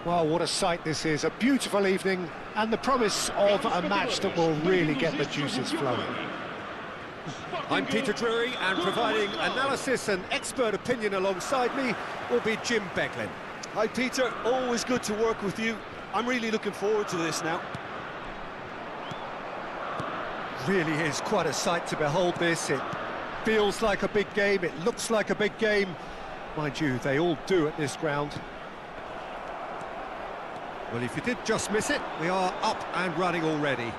Well, what a sight this is. A beautiful evening and the promise of a match that will really get the juices flowing. I'm Peter Drury, and providing analysis and expert opinion alongside me will be Jim Beglin. Hi Peter, always good to work with you. I'm really looking forward to this now. Really is quite a sight to behold this. It feels like a big game, it looks like a big game. Mind you, they all do at this ground. Well, if you did just miss it, we are up and running already.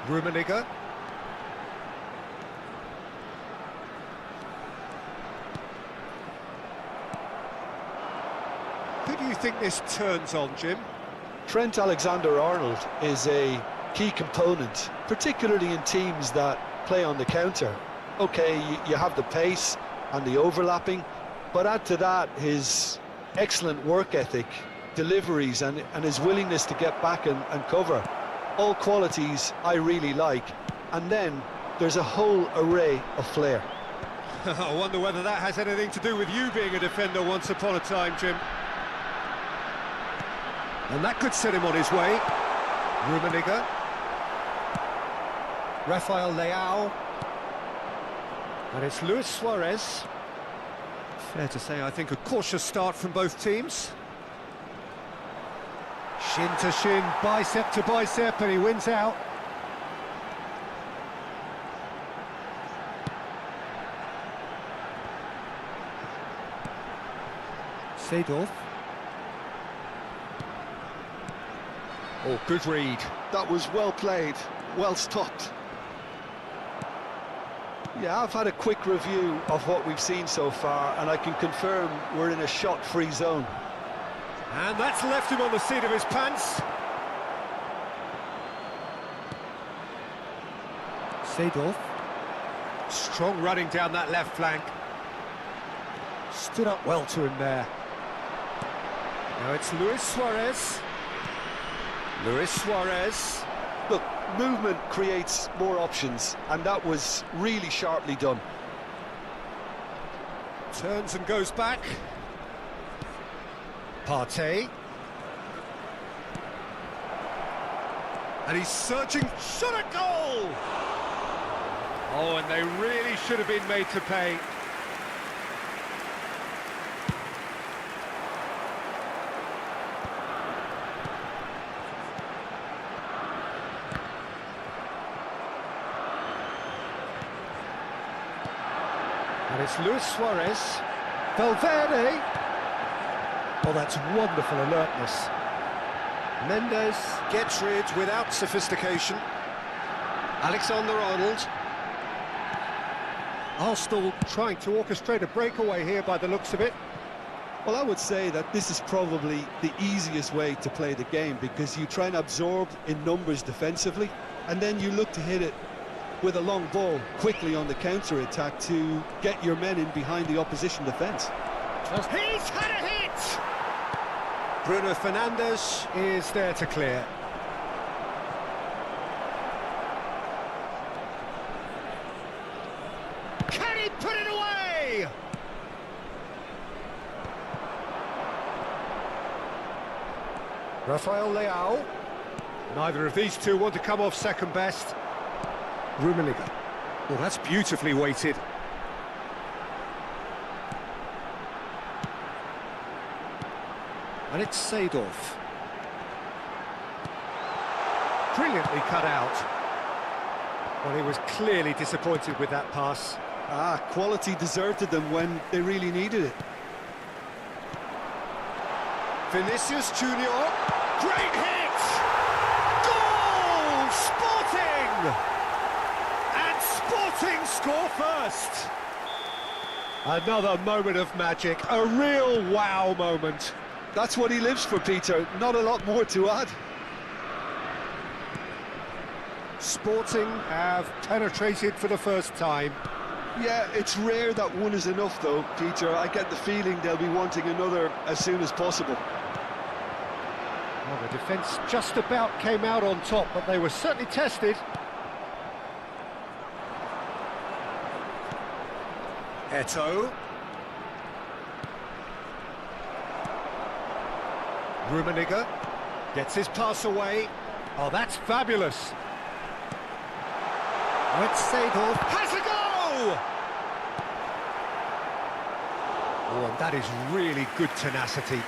Rummenigge. Who do you think this turns on, Jim? Trent Alexander-Arnold is a key component, particularly in teams that play on the counter. Okay, you have the pace and the overlapping, but add to that his excellent work ethic, deliveries and his willingness to get back and cover. All qualities I really like. And then there's a whole array of flair. I wonder whether that has anything to do with you being a defender once upon a time, Jim. And that could set him on his way. Rummenigge. Rafael Leao. And it's Luis Suarez. Fair to say, I think, a cautious start from both teams. Shin to shin, bicep to bicep, and he wins out. Seedorf. Oh, good read. That was well played, well stopped. Yeah, I've had a quick review of what we've seen so far, and I can confirm we're in a shot-free zone. And that's left him on the seat of his pants. Seedorf. Strong running down that left flank. Stood up well to him there. Now it's Luis Suarez. Luis Suarez. Look, movement creates more options, and that was really sharply done. Turns and goes back. Partey. And he's searching. Shot a goal! Oh, and they really should have been made to pay. And it's Luis Suarez. Valverde. Oh, that's wonderful alertness. Mendes gets rid without sophistication. Alexander-Arnold. Arsenal trying to orchestrate a breakaway here by the looks of it. Well, I would say that this is probably the easiest way to play the game, because you try and absorb in numbers defensively, and then you look to hit it with a long ball quickly on the counter-attack to get your men in behind the opposition defence. He's had a hit! Bruno Fernandes is there to clear. Can he put it away? Rafael Leao. Neither of these two want to come off second best. Rummenigge. Well, that's beautifully weighted. And it's Seedorf. Brilliantly cut out. Well, he was clearly disappointed with that pass. Quality deserted them when they really needed it. Vinicius Junior. Great hit! Goal! Sporting! And Sporting score first. Another moment of magic, a real wow moment. That's what he lives for, Peter. Not a lot more to add. Sporting have penetrated for the first time. Yeah, it's rare that one is enough, though, Peter. I get the feeling they'll be wanting another as soon as possible. Well, the defence just about came out on top, but they were certainly tested. Eto'o. Rummenigge gets his pass away. Oh, that's fabulous. Oh, it's Seedorf. Has a go! Oh, and that is really good tenacity.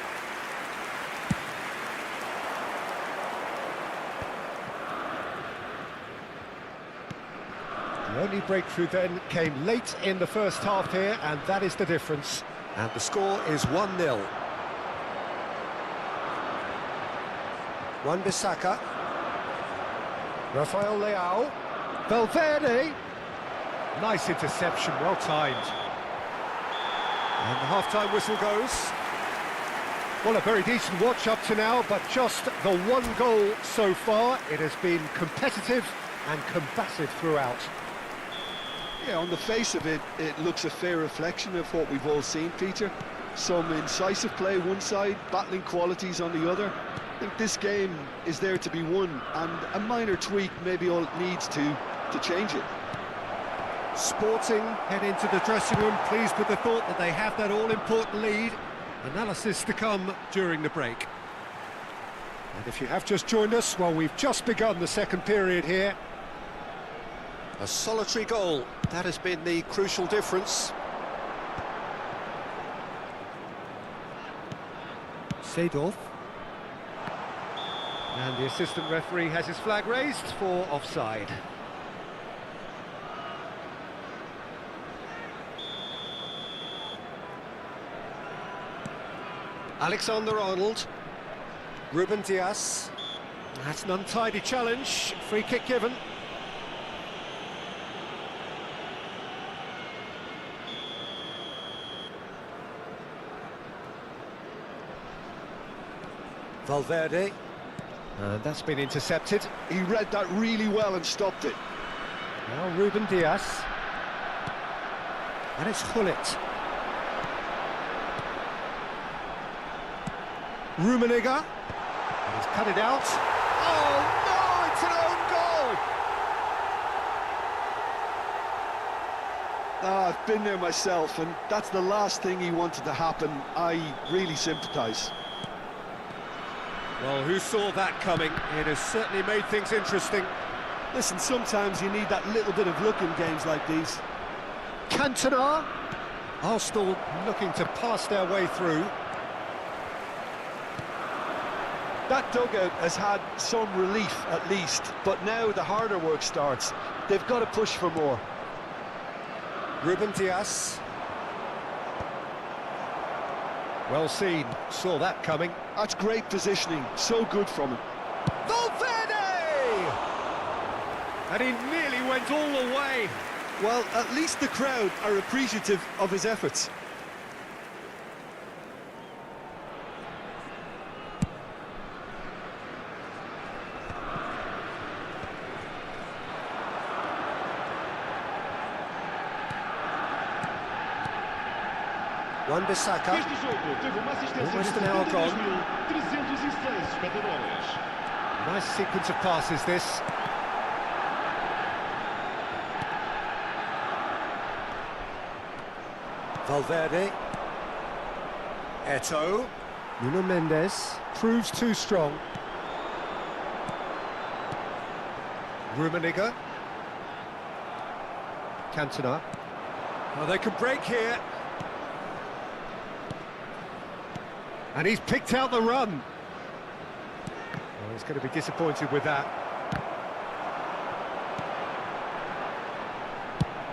The only breakthrough then came late in the first half here, and that is the difference. And the score is 1-0. Wan-Bissaka. Rafael Leao. Valverde. Nice interception, well timed. And the half-time whistle goes. Well, a very decent watch up to now, but just the one goal so far. It has been competitive and combative throughout. Yeah, on the face of it, it looks a fair reflection of what we've all seen, Peter. Some incisive play one side, battling qualities on the other. I think this game is there to be won, and a minor tweak maybe all it needs to change it. Sporting head into the dressing room, pleased with the thought that they have that all-important lead. Analysis to come during the break. And if you have just joined us, well, we've just begun the second period here. A solitary goal, that has been the crucial difference. Seedorf. And the assistant referee has his flag raised for offside. Alexander-Arnold. Ruben Dias. That's an untidy challenge. Free kick given. Valverde. And that's been intercepted. He read that really well and stopped it. Now Ruben Dias. And it's Gullit. Rummenigge. And he's cut it out. Oh no, it's an own goal! I've been there myself, and that's the last thing he wanted to happen. I really sympathise. Well, who saw that coming? It has certainly made things interesting. Listen, sometimes you need that little bit of luck in games like these. Cantona. Arsenal looking to pass their way through. That dugout has had some relief at least, but now the harder work starts. They've got to push for more. Ruben Dias. Well seen, saw that coming. That's great positioning, so good from him. Valverde! And he nearly went all the way. Well, at least the crowd are appreciative of his efforts. Wan-Bissaka. Almost an hour gone. Nice sequence of passes, this. Valverde. Eto'o. Nuno Mendes proves too strong. Rummenigge. Cantona. Oh, they can break here. And he's picked out the run. Oh, he's going to be disappointed with that.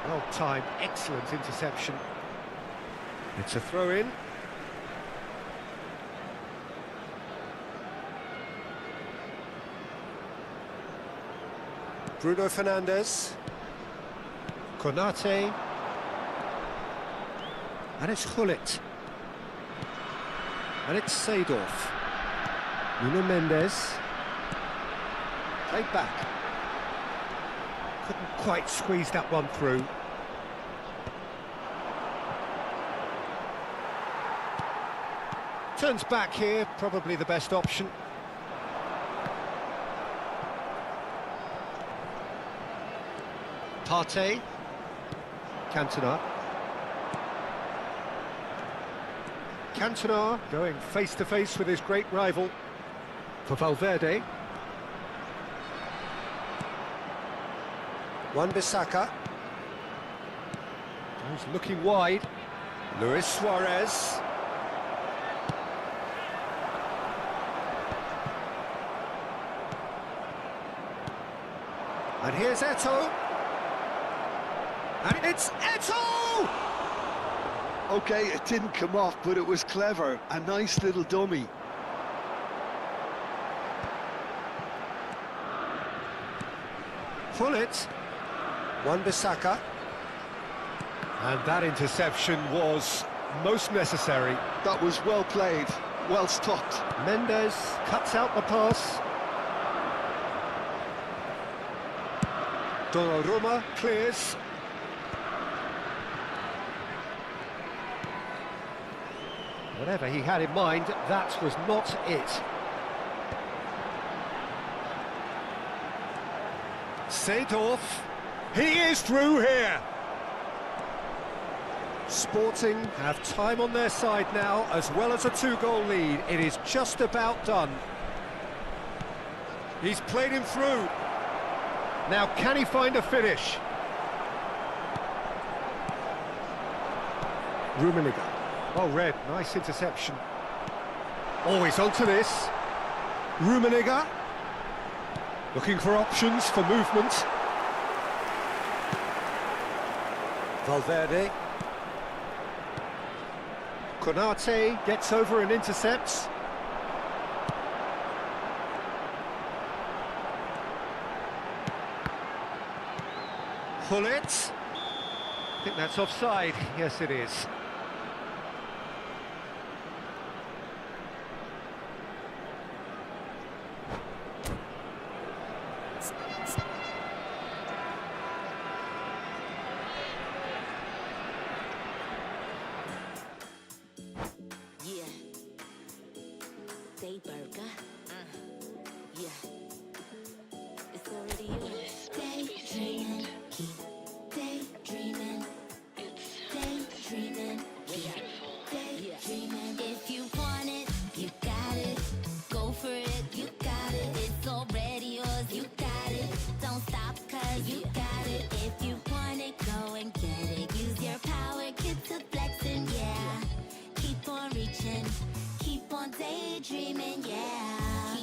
Well timed, excellent interception. It's a throw-in. Bruno Fernandes. Konate. And it's Gullit. And it's Seedorf. Nuno Mendes. Played back. Couldn't quite squeeze that one through. Turns back here, probably the best option. Partey. Cantona going face-to-face with his great rival. For Valverde. Wan-Bissaka. He's looking wide. Luis Suarez. And here's Eto'o. And it's Eto'o! Okay, it didn't come off, but it was clever. A nice little dummy. Pullet. Wan-Bissaka. And that interception was most necessary. That was well played, well stopped. Mendes cuts out the pass. Donnarumma clears. Whatever he had in mind, that was not it. Seedorf. He is through here. Sporting have time on their side now, as well as a 2-goal lead. It is just about done. He's played him through. Now, can he find a finish? Rummenigge. Well read, nice interception. Always onto this. Rummenigge. Looking for options for movement. Valverde. Konate gets over and intercepts. Pullet. I think that's offside. Yes, it is. Burger. Yeah. It's already yours. Daydreaming. Daydreaming. Daydreaming. Daydreaming. If you want it, you got it. Go for it, you got it. It's already yours, you got it. Don't stop, cause you got it. If you want it, go and get it. Use your power, get to flexing, yeah. Keep on reaching. Keep on daydreaming, yeah.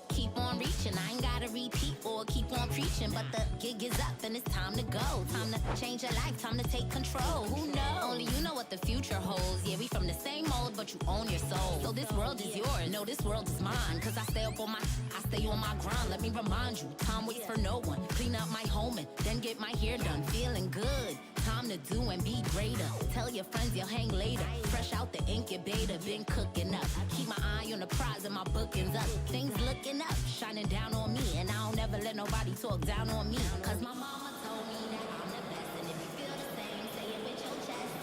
Keep on reaching. I ain't gotta repeat or keep on preaching, but the gig is up and it's time to go. Time to change your life, time to take control. Who knows? Only you know what the future holds. Yeah, we from the same mold, but you own your soul. So this world is yours, no, this world is mine. Cause I stay on my grind. Let me remind you, time waits for no one. Clean up my home and then get my hair done. Feeling good. Time to do and be greater. Tell your friends you'll hang later. Fresh out the incubator, been cooking up. Keep my eye on the prize and my bookings up. Things looking up, shining down on me. And I don't ever let nobody talk down on me. Cause my mama told me that I'm the best. And if you feel the same, say it with your chest.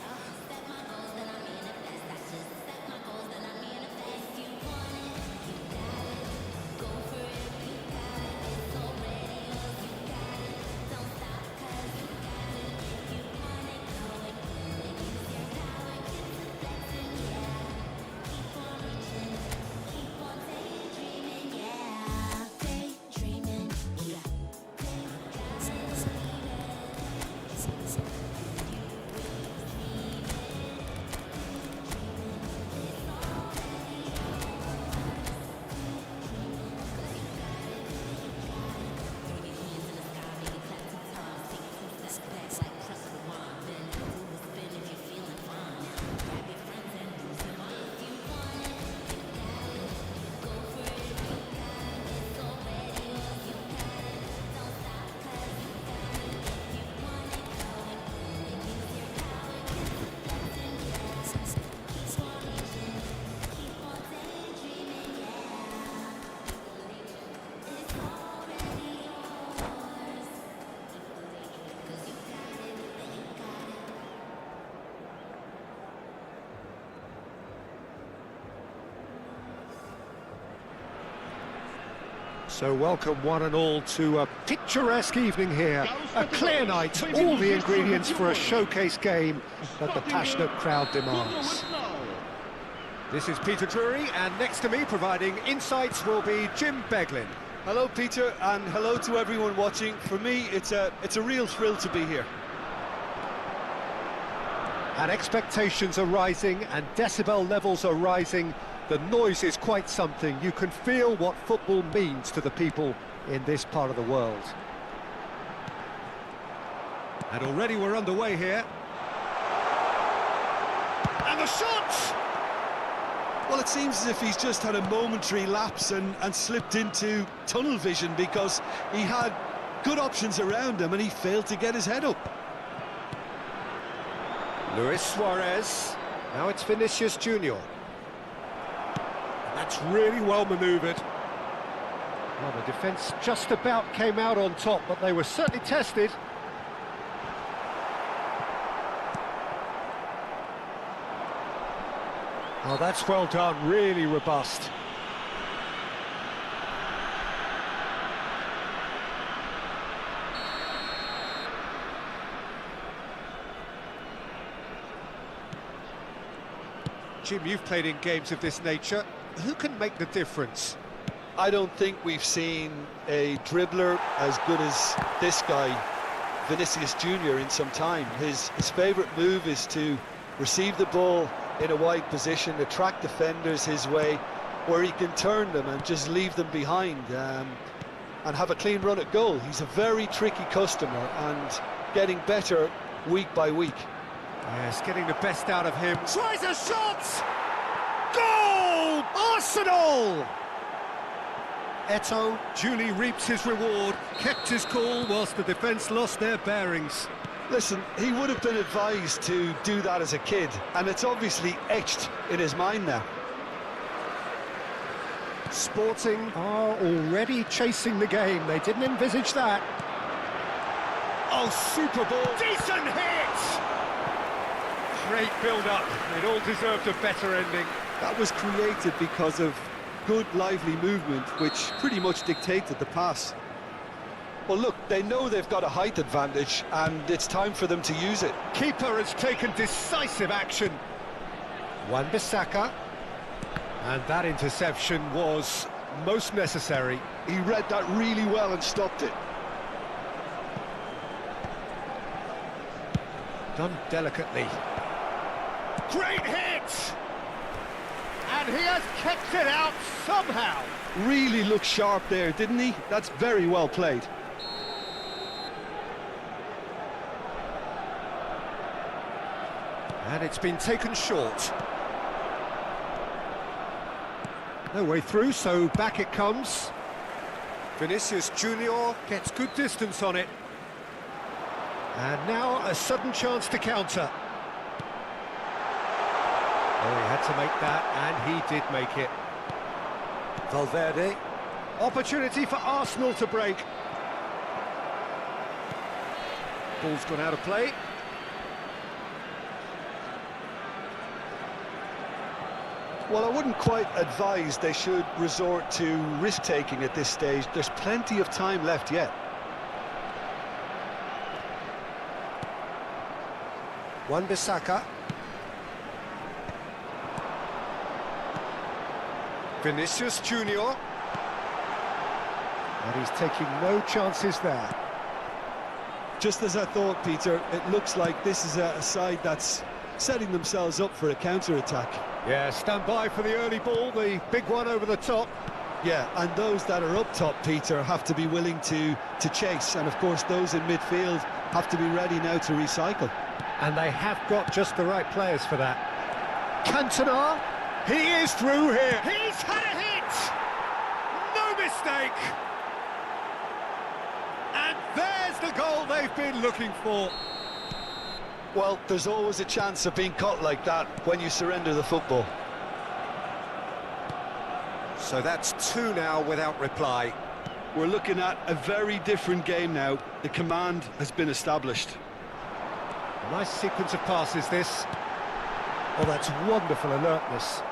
Set my goals, then I manifest. I just set my goals, then I manifest. You want it, you got it. Go for it, you got it. It's already yours, you got it. Don't stop, cause you got it. If you want it, go and get it. Use your power, get to flexing, yeah. Keep on reaching, keep on daydreaming, yeah. Daydreaming, yeah. So welcome one and all to a picturesque evening here, a clear night, all the ingredients for a showcase game that the passionate crowd demands. This is Peter Drury, and next to me providing insights will be Jim Beglin. Hello, Peter, and hello to everyone watching. For me, it's a real thrill to be here. And expectations are rising and decibel levels are rising. The noise is quite something. You can feel what football means to the people in this part of the world. And already we're underway here. And the shot! Well, it seems as if he's just had a momentary lapse and slipped into tunnel vision, because he had good options around him and he failed to get his head up. Luis Suarez. Now it's Vinicius Junior. That's really well manoeuvred. Well, the defence just about came out on top, but they were certainly tested. Oh, that's well done, really robust. Jim, you've played in games of this nature. Who can make the difference? I don't think we've seen a dribbler as good as this guy, Vinicius Junior, in some time. His favourite move is to receive the ball in a wide position, attract defenders his way, where he can turn them and just leave them behind and have a clean run at goal. He's a very tricky customer and getting better week by week. Yes, getting the best out of him. Tries a shot! Goal! Arsenal! Eto'o duly reaps his reward, kept his cool whilst the defence lost their bearings. Listen, he would have been advised to do that as a kid, and it's obviously etched in his mind now. Sporting are already chasing the game. They didn't envisage that. Oh, super ball. Decent hit! Great build-up. It all deserved a better ending. That was created because of good, lively movement, which pretty much dictated the pass. Well, look, they know they've got a height advantage, and it's time for them to use it. Keeper has taken decisive action. Wan-Bissaka. And that interception was most necessary. He read that really well and stopped it. Done delicately. Great hit! And he has kept it out somehow. Really looked sharp there, didn't he? That's very well played. And it's been taken short. No way through, so back it comes. Vinicius Junior gets good distance on it. And now a sudden chance to counter. Oh, he had to make that, and he did make it. Valverde. Opportunity for Arsenal to break. Ball's gone out of play. Well, I wouldn't quite advise they should resort to risk-taking at this stage. There's plenty of time left yet. Wan-Bissaka. Vinicius Junior. And he's taking no chances there. Just as I thought, Peter, it looks like this is a side that's setting themselves up for a counter-attack. Yeah, stand by for the early ball, the big one over the top. Yeah, and those that are up top, Peter, have to be willing to chase. And, of course, those in midfield have to be ready now to recycle. And they have got just the right players for that. Cantona, he is through here. He's had a hit! No mistake! And there's the goal they've been looking for. Well, there's always a chance of being caught like that when you surrender the football. So that's two now without reply. We're looking at a very different game now. The command has been established. A nice sequence of passes, this. Oh, that's wonderful alertness.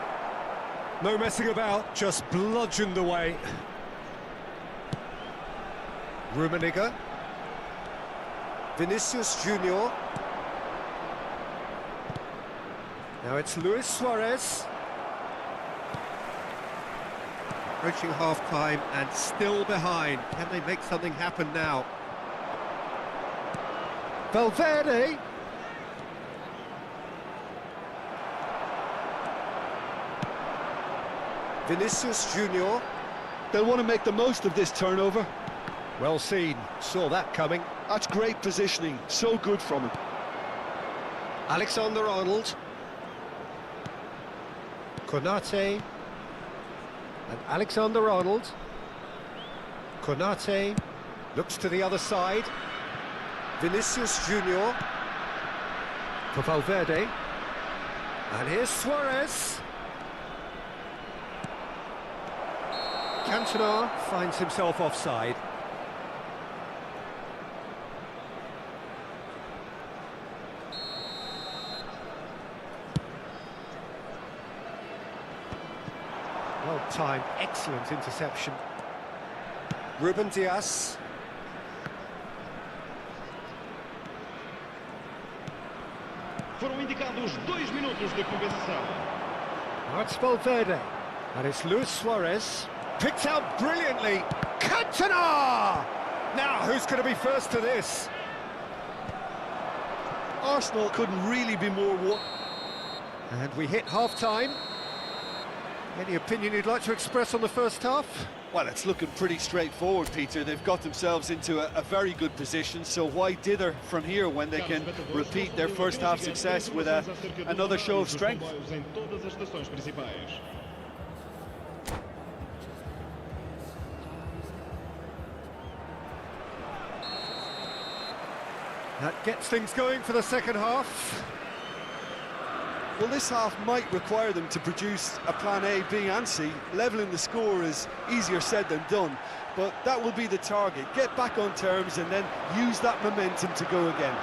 No messing about, just bludgeoned away. Rummenigge. Vinicius Junior. Now it's Luis Suarez. Approaching half-time and still behind. Can they make something happen now? Valverde. Vinicius Junior. They'll want to make the most of this turnover. Well seen, saw that coming. That's great positioning, so good from him. Alexander-Arnold. Konate. And Alexander-Arnold. Konate looks to the other side. Vinicius Junior for Valverde. And here's Suarez. Cantona finds himself offside. Well-timed, excellent interception. Ruben Dias. Foram indicados 2 minutos de compensação. Now it's Valverde. And it's Luis Suarez. Picked out brilliantly. Cantona! Now, who's going to be first to this? Arsenal couldn't really be more... And we hit half-time. Any opinion you'd like to express on the first half? Well, it's looking pretty straightforward, Peter. They've got themselves into a very good position, so why dither from here when they can repeat their first half success with another show of strength? That gets things going for the second half. Well, this half might require them to produce a plan A, B and C. Levelling the score is easier said than done, but that will be the target. Get back on terms and then use that momentum to go again.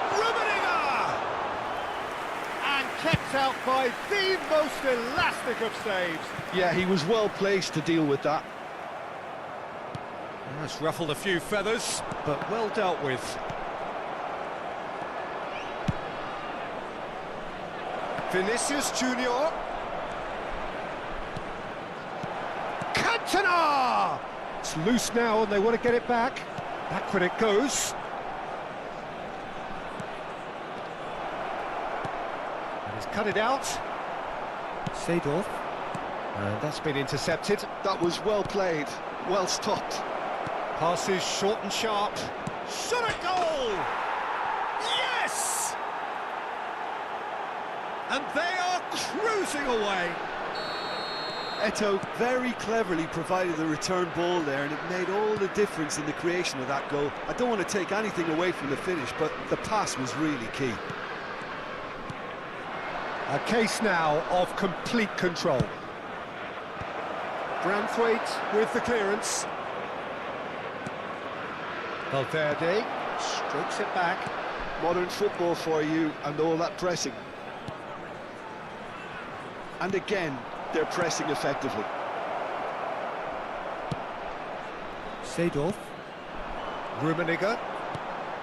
Rummenigge! And kept out by the most elastic of saves. Yeah, he was well placed to deal with that. That's ruffled a few feathers, but well dealt with. Vinicius Junior. Cantona! It's loose now and they want to get it back. Backward it goes. And he's cut it out. Seedorf. And that's been intercepted. That was well played, well stopped. Passes short and sharp. Shot a goal! Yes! And they are cruising away. Eto'o very cleverly provided the return ball there, and it made all the difference in the creation of that goal. I don't want to take anything away from the finish, but the pass was really key. A case now of complete control. Branthwaite with the clearance. Valverde strokes it back. Modern football for you and all that pressing. And again, they're pressing effectively. Seedorf. Rummenigge.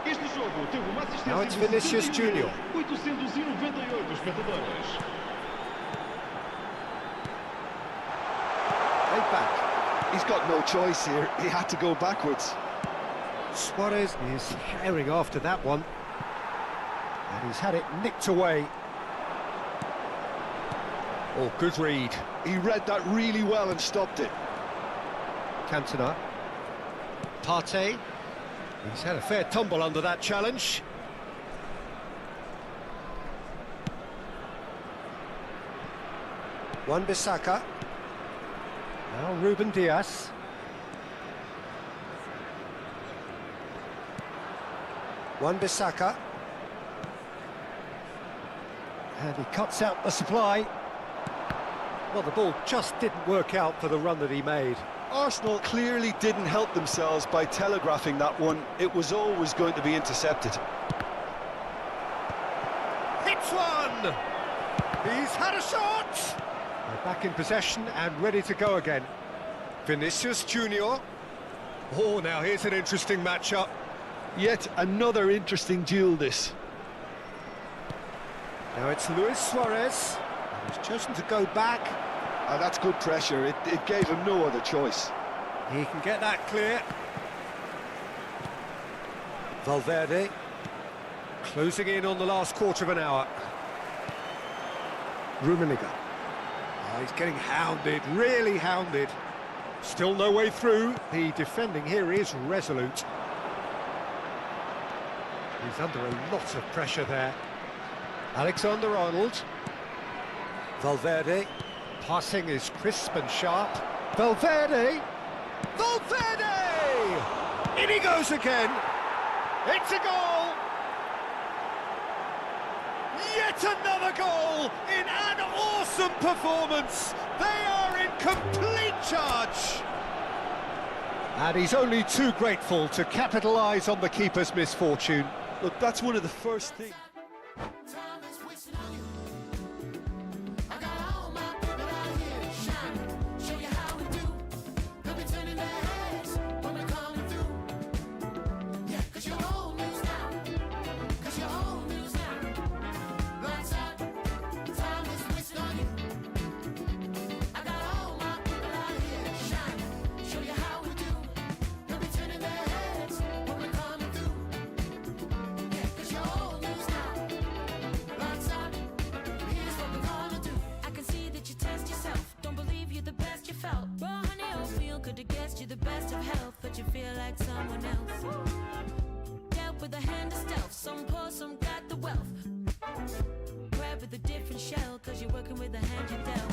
Este jogo teve uma assistência Now it's de Vinicius Junior. 898 espectadores. Right back. He's got no choice here. He had to go backwards. Suarez is herring after that one. And he's had it nicked away. Oh, good read. He read that really well and stopped it. Cantona. Partey. He's had a fair tumble under that challenge. Wan-Bissaka. Now Ruben Dias. Wan-Bissaka. And he cuts out the supply. Well, the ball just didn't work out for the run that he made. Arsenal clearly didn't help themselves by telegraphing that one. It was always going to be intercepted. Hits one! He's had a shot! They're back in possession and ready to go again. Vinicius Junior. Oh, now here's an interesting matchup. Yet another interesting duel, this. Now it's Luis Suarez. He's chosen to go back. That's good pressure. It gave him no other choice. He can get that clear. Valverde closing in on the last quarter of an hour. Rummenigge. Oh, he's getting hounded, really hounded. Still no way through. The defending here is resolute. He's under a lot of pressure there. Alexander-Arnold. Valverde. Passing is crisp and sharp. Valverde! Valverde! In he goes again! It's a goal! Yet another goal in an awesome performance! They are in complete charge! And he's only too grateful to capitalise on the keeper's misfortune. Look, that's one of the first things. The best of health, but you feel like someone else. Dealt with a hand of stealth, some poor, some got the wealth. Grab with a different shell, cause you're working with the hand you dealt.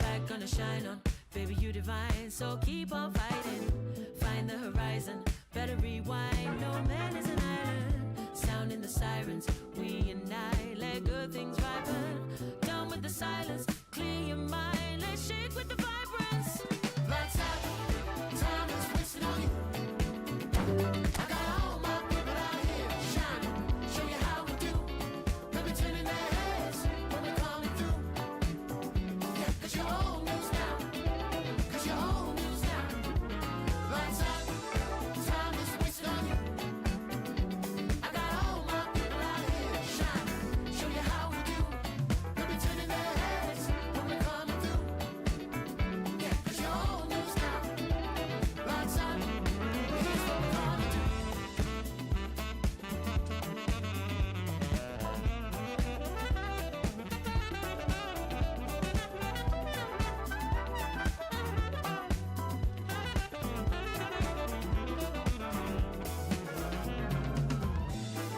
Back gonna shine on, baby you divine, so keep on fighting. Find the horizon, better rewind, no man is an island. Sounding the sirens, we unite, let good things ripen. Done with the silence, clear your mind, let's shake with the vibrance. Lights out, time is wasting on you. I got all my people out here shining, show you how we do. They'll be turning their heads when we're coming through. Yeah, cause you're old news now. Cause you're old news now. Lights out, time is wasting on you. I got all my people out here shining, show you how we do. They'll be turning their heads when we're coming through. Yeah, cause you're old news now. Lights out, here's what we're gonna do.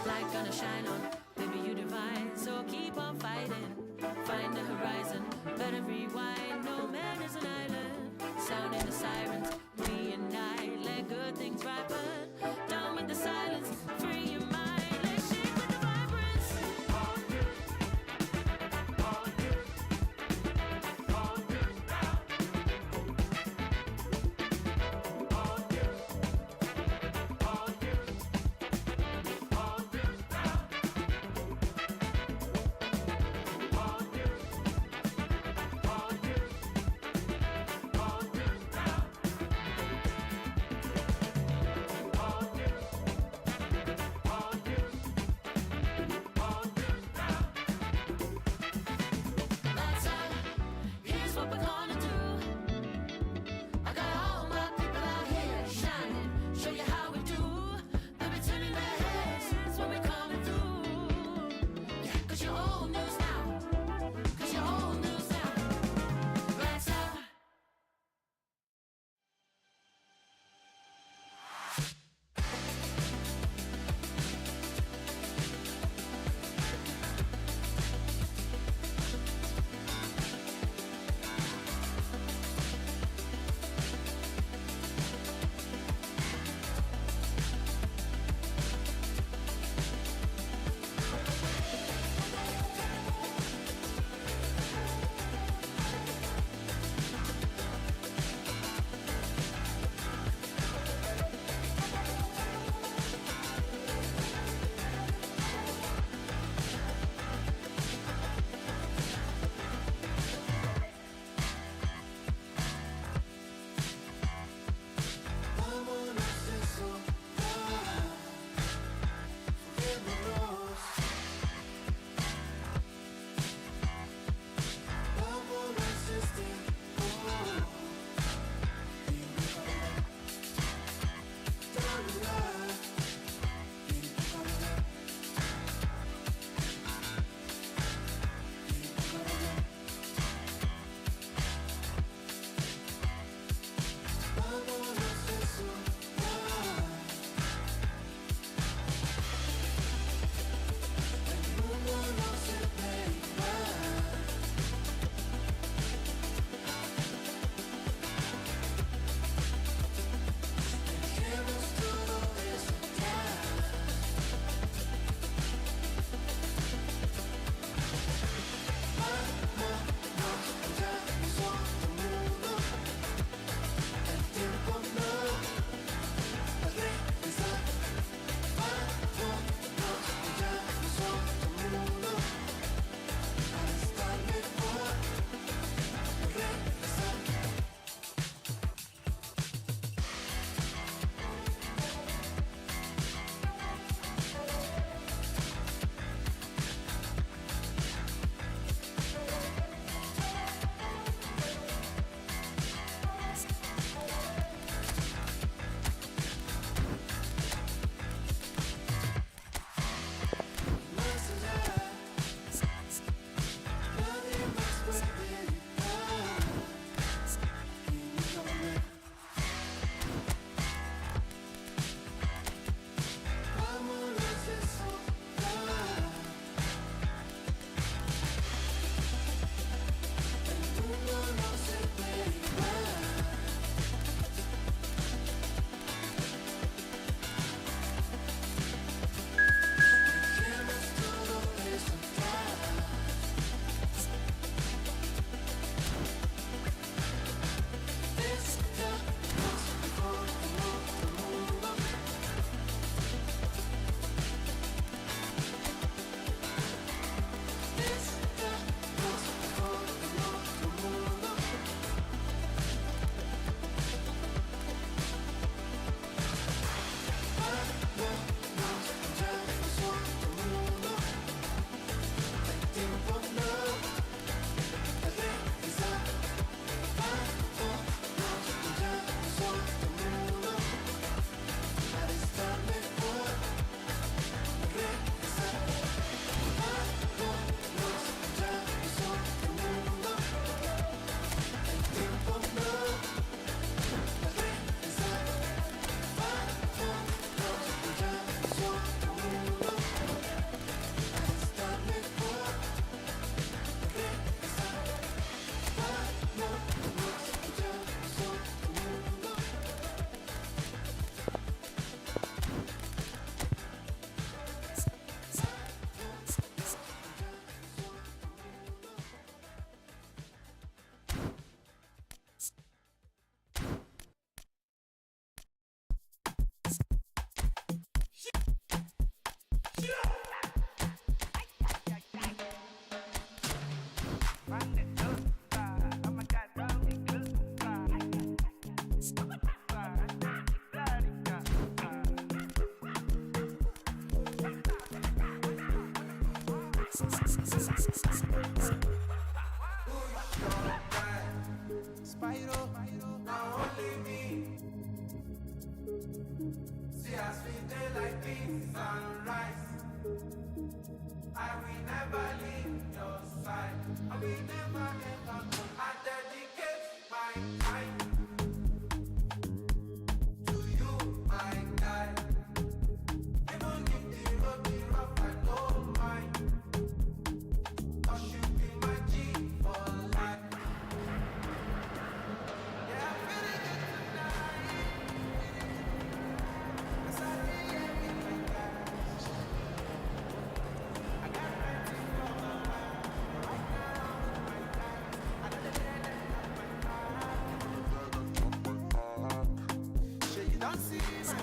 Light gonna shine on, baby you divine, so keep on fighting. Find the horizon, better rewind, no man is an island. Sounding the sirens, we unite, let good things ripen. Down with the silence, free your mind, let's shake with the vibrance. I will never leave your side. I will never ever go. I dedicate my time to you, my guy. Even if the road be rough, I don't mind. 'Cause you be my G for life. Yeah, I'm feeling it tonight. 'Cause I be here with my guys. I got plenty for my mind. Right now with my guys. I know they let them have my heart. Sure you don't see my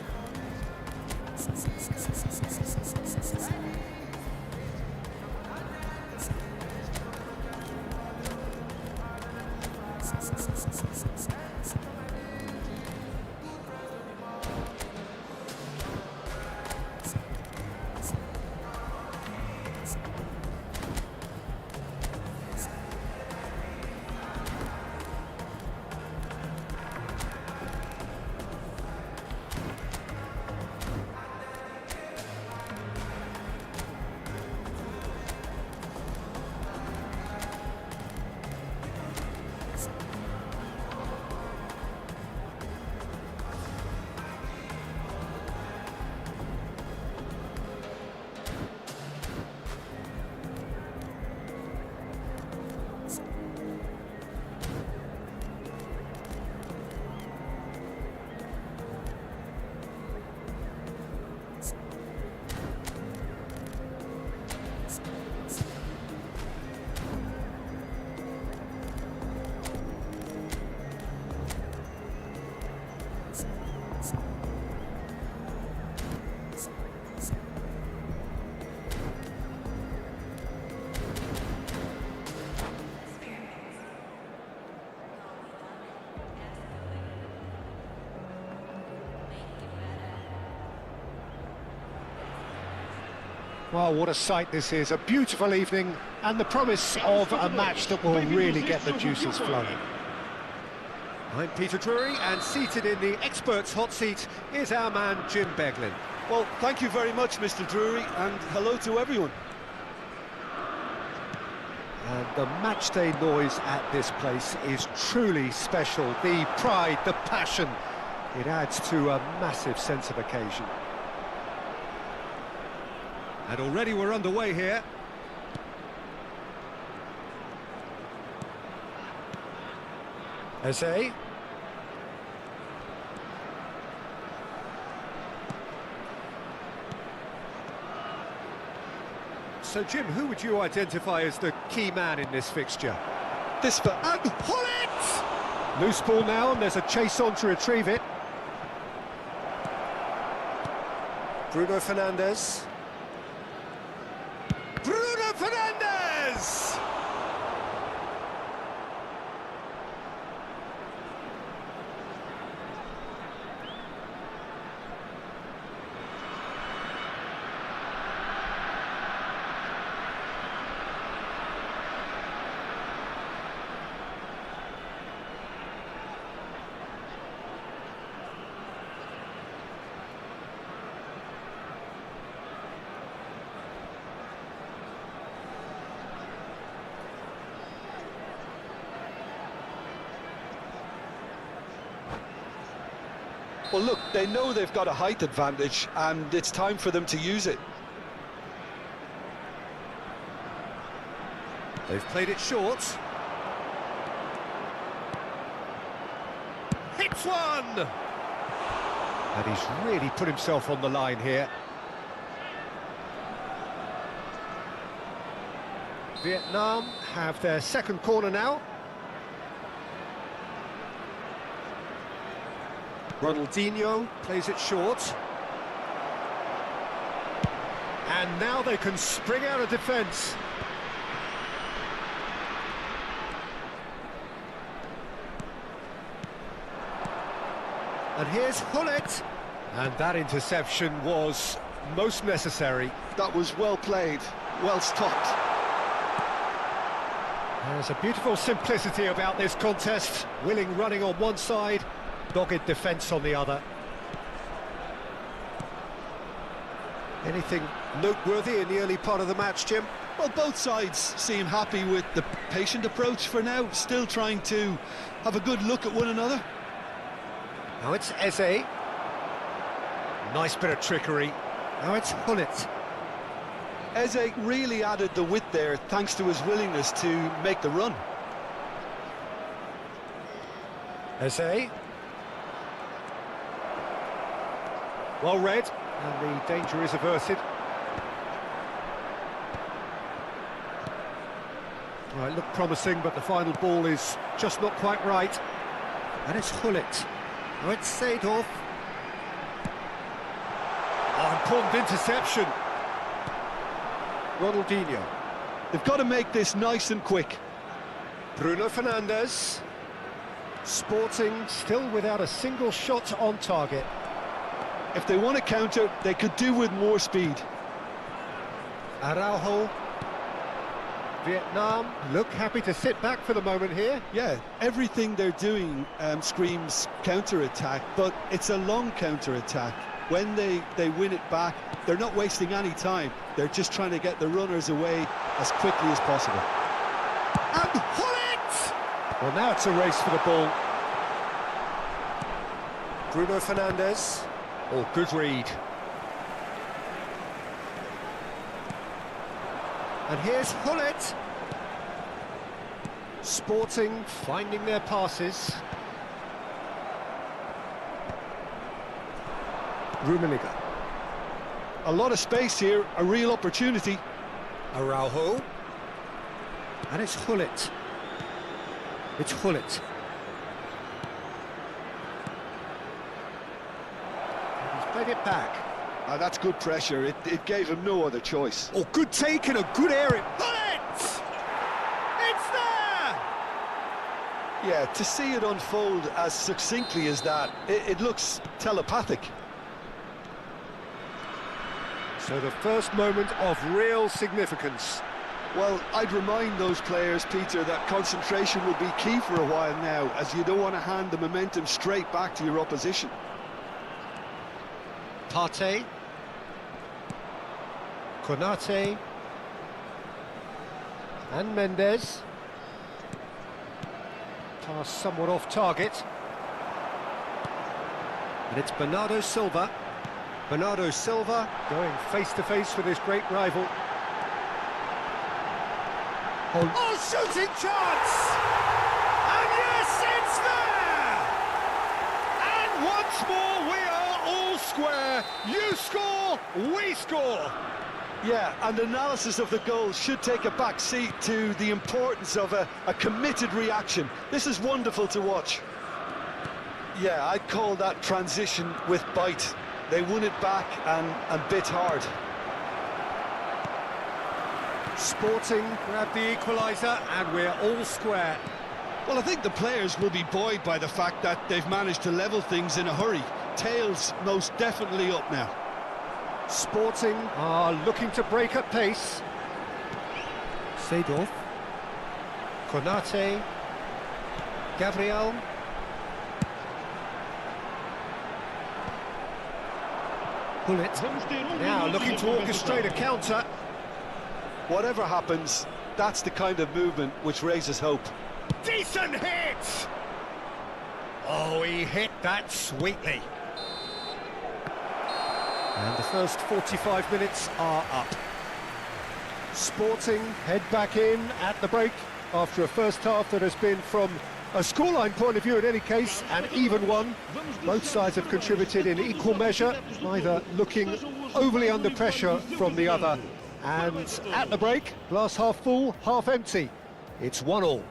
Well, what a sight this is. A beautiful evening and the promise of a match that will really get the juices flowing. I'm Peter Drury, and seated in the experts' hot seat is our man Jim Beglin. Well, thank you very much, Mr. Drury, and hello to everyone. And the matchday noise at this place is truly special. The pride, the passion, it adds to a massive sense of occasion. And already we're underway here. Eze. So, Jim, who would you identify as the key man in this fixture? And pull it! Loose ball now, and there's a chase on to retrieve it. Bruno Fernandes. Bruno Fernandes! Well, look, they know they've got a height advantage, and it's time for them to use it. They've played it short. Hits one! And he's really put himself on the line here. Vietnam have their second corner now. Ronaldinho plays it short. And now they can spring out of defence. And here's Hullet. And that interception was most necessary. That was well played, well stopped. There's a beautiful simplicity about this contest. Willing running on one side, dogged defence on the other. Anything noteworthy in the early part of the match, Jim? Well, both sides seem happy with the patient approach for now, still trying to have a good look at one another. Now it's Eze. Nice bit of trickery. Now it's Hullet. Eze really added the width there thanks to his willingness to make the run. Eze. Well read, and the danger is averted. Well, it looked promising, but the final ball is just not quite right. And it's Hullet. Now it's Seedorf. Oh, important interception. Ronaldinho. They've got to make this nice and quick. Bruno Fernandes. Sporting still without a single shot on target. If they want to counter, they could do with more speed. Araujo. Vietnam look happy to sit back for the moment here. Yeah, everything they're doing screams counter-attack, but it's a long counter-attack. When they win it back, they're not wasting any time. They're just trying to get the runners away as quickly as possible. And Hullet! Well, now it's a race for the ball. Bruno Fernandes. Oh, good read. And here's Hullet. Sporting finding their passes. Rummenigge. A lot of space here, a real opportunity. Araujo. And it's Hullet. It's Hullet. And he's played it back. That's good pressure. It gave him no other choice. Oh, good take in a good area. Hullet! It's there! Yeah, to see it unfold as succinctly as that, it looks telepathic. So the first moment of real significance. Well, I'd remind those players, Peter, that concentration will be key for a while now, as you don't want to hand the momentum straight back to your opposition. Partey. Konate. And Mendes. Pass somewhat off target. And it's Bernardo Silva. Bernardo Silva going face-to-face with his great rival. Oh, shooting chance! And yes, it's there! And once more we are all square. You score, we score. Yeah, and analysis of the goal should take a back seat to the importance of a committed reaction. This is wonderful to watch. Yeah, I'd call that transition with bite. They won it back and bit hard. Sporting grab the equaliser and we're all square. Well, I think the players will be buoyed by the fact that they've managed to level things in a hurry. Tails most definitely up now. Sporting are looking to break at pace. Seedorf. Konate. Gabriel. Hullet. Now looking to orchestrate a counter. Whatever happens, that's the kind of movement which raises hope. Decent hit! Oh, he hit that sweetly. And the first 45 minutes are up. Sporting head back in at the break after a first half that has been, from a scoreline point of view in any case, an even one. Both sides have contributed in equal measure, neither looking overly under pressure from the other. And at the break, glass half full, half empty. It's 1-1.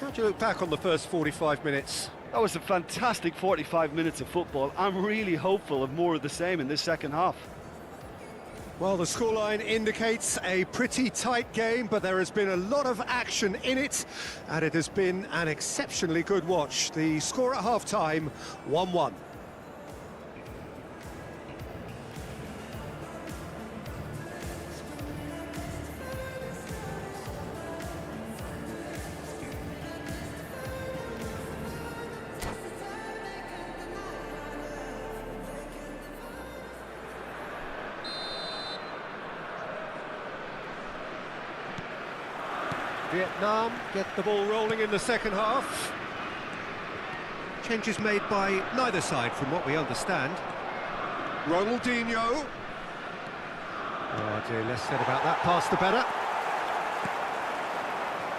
How do you look back on the first 45 minutes? That was a fantastic 45 minutes of football. I'm really hopeful of more of the same in this second half. Well, the scoreline indicates a pretty tight game, but there has been a lot of action in it, and it has been an exceptionally good watch. The score at half-time, 1-1. Vietnam get the ball rolling in the second half. Changes made by neither side from what we understand. Ronaldinho. Oh dear, less said about that pass the better.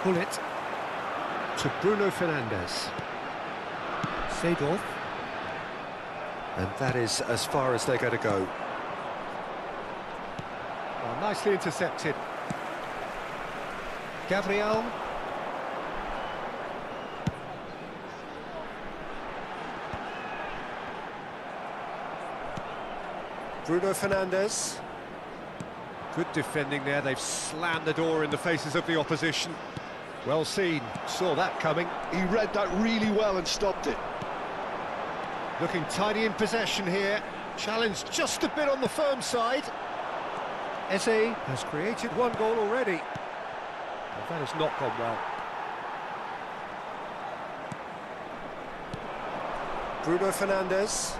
Bullet to Bruno Fernandes. Seedorf. And that is as far as they're going to go. Oh, nicely intercepted. Gabriel. Bruno Fernandes. Good defending there. They've slammed the door in the faces of the opposition. Well seen. Saw that coming. He read that really well and stopped it. Looking tidy in possession here. Challenged just a bit on the firm side. Eze has created one goal already. Well, that has not gone well. Bruno Fernandes.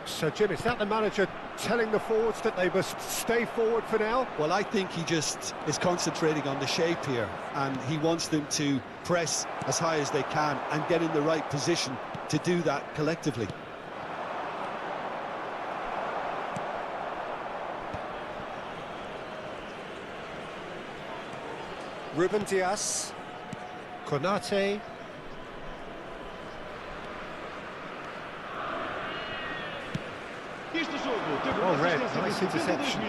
So, Jim, is that the manager telling the forwards that they must stay forward for now? Well, I think he just is concentrating on the shape here, and he wants them to press as high as they can and get in the right position to do that collectively. Ruben Dias. Konate. Este jogo teve Oh, uma Red, assistência nice de interception.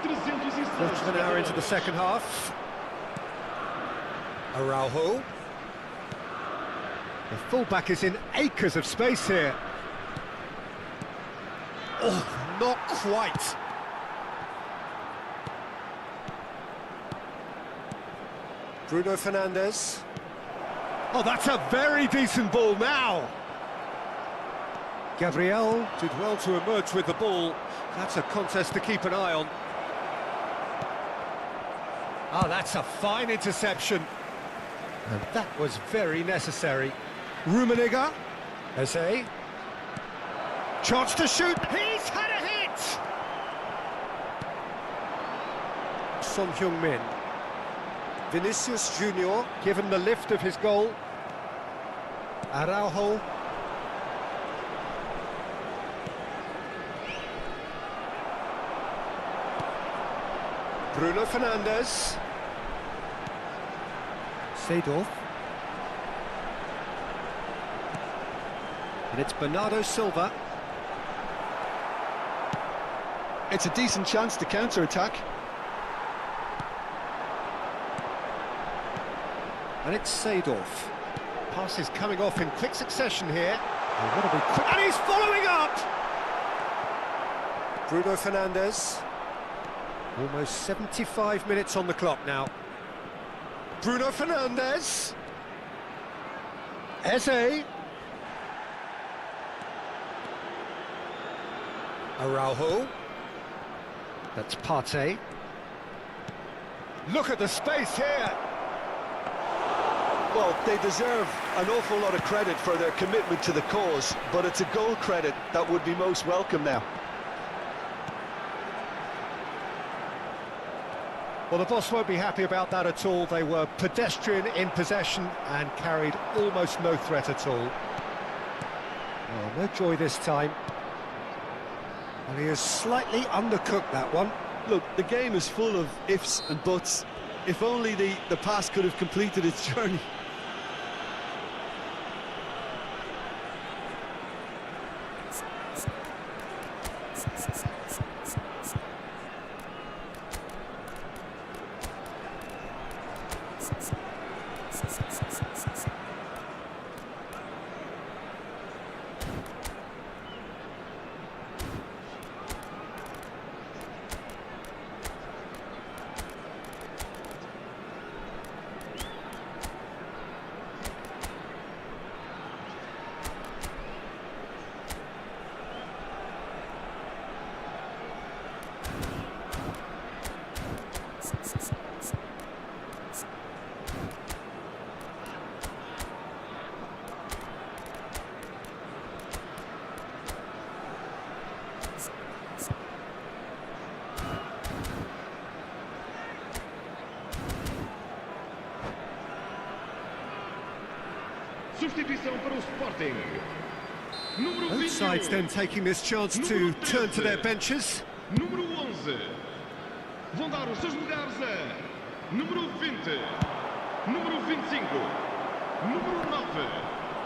72.360 Quarter of an hour into the second half. Araujo. The fullback is in acres of space here. Oh, not quite. Bruno Fernandes. Oh, that's a very decent ball now. Gabriel did well to emerge with the ball. That's a contest to keep an eye on. Oh, that's a fine interception. And that was very necessary. Rummenigge. Eze. Chance to shoot. He's had a hit! Son Heung-min. Vinicius Junior, given the lift of his goal. Araujo. Bruno Fernandes. Seedorf. And it's Bernardo Silva. It's a decent chance to counter-attack. And it's Seedorf. Pass is coming off in quick succession here. And what a big quick... And he's following up! Bruno Fernandes. Almost 75 minutes on the clock now. Bruno Fernandes. Eze. Araujo. That's Partey. Look at the space here. Well, they deserve an awful lot of credit for their commitment to the cause, but it's a goal credit that would be most welcome now. Well, the boss won't be happy about that at all. They were pedestrian in possession and carried almost no threat at all. Oh, no joy this time. And he has slightly undercooked that one. Look, the game is full of ifs and buts. If only the pass could have completed its journey. substituição para o Sporting. Número Both 21. sides then taking this chance to turn to their benches. Número 11. Vão dar os seus lugares a número 20. Número 25. Número 9.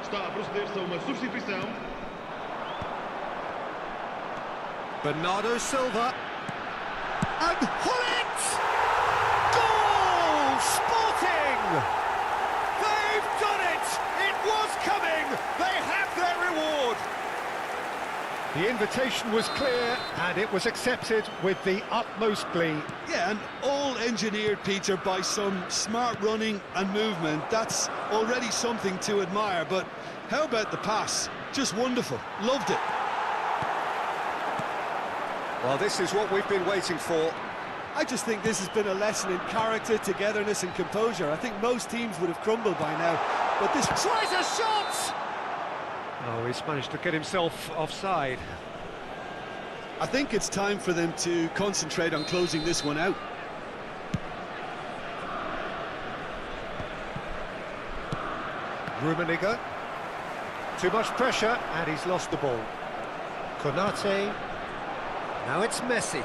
Está a proceder-se a uma substituição. Bernardo Silva. And Hullet! Goal! Sporting! They've done it! It was coming! They have their reward! The invitation was clear and it was accepted with the utmost glee. Yeah, and all engineered, Peter, by some smart running and movement. That's already something to admire, but how about the pass? Just wonderful. Loved it. Well, this is what we've been waiting for. I just think this has been a lesson in character, togetherness and composure. I think most teams would have crumbled by now, but this... Tries a shot! Oh, he's managed to get himself offside. I think it's time for them to concentrate on closing this one out. Rummenigge. Too much pressure, and he's lost the ball. Konate. Now it's Messi.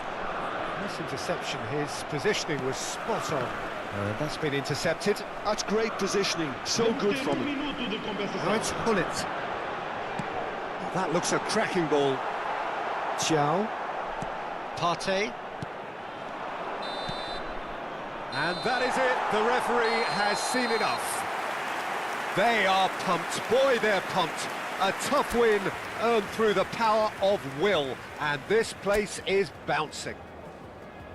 Nice interception. His positioning was spot on. And that's been intercepted. That's great positioning. So good from him. Minuto de compensação. Now it's Hullet. That looks a cracking ball. Chiao. Partey. And that is it. The referee has seen enough. They are pumped. Boy, they're pumped. A tough win earned through the power of will. And this place is bouncing.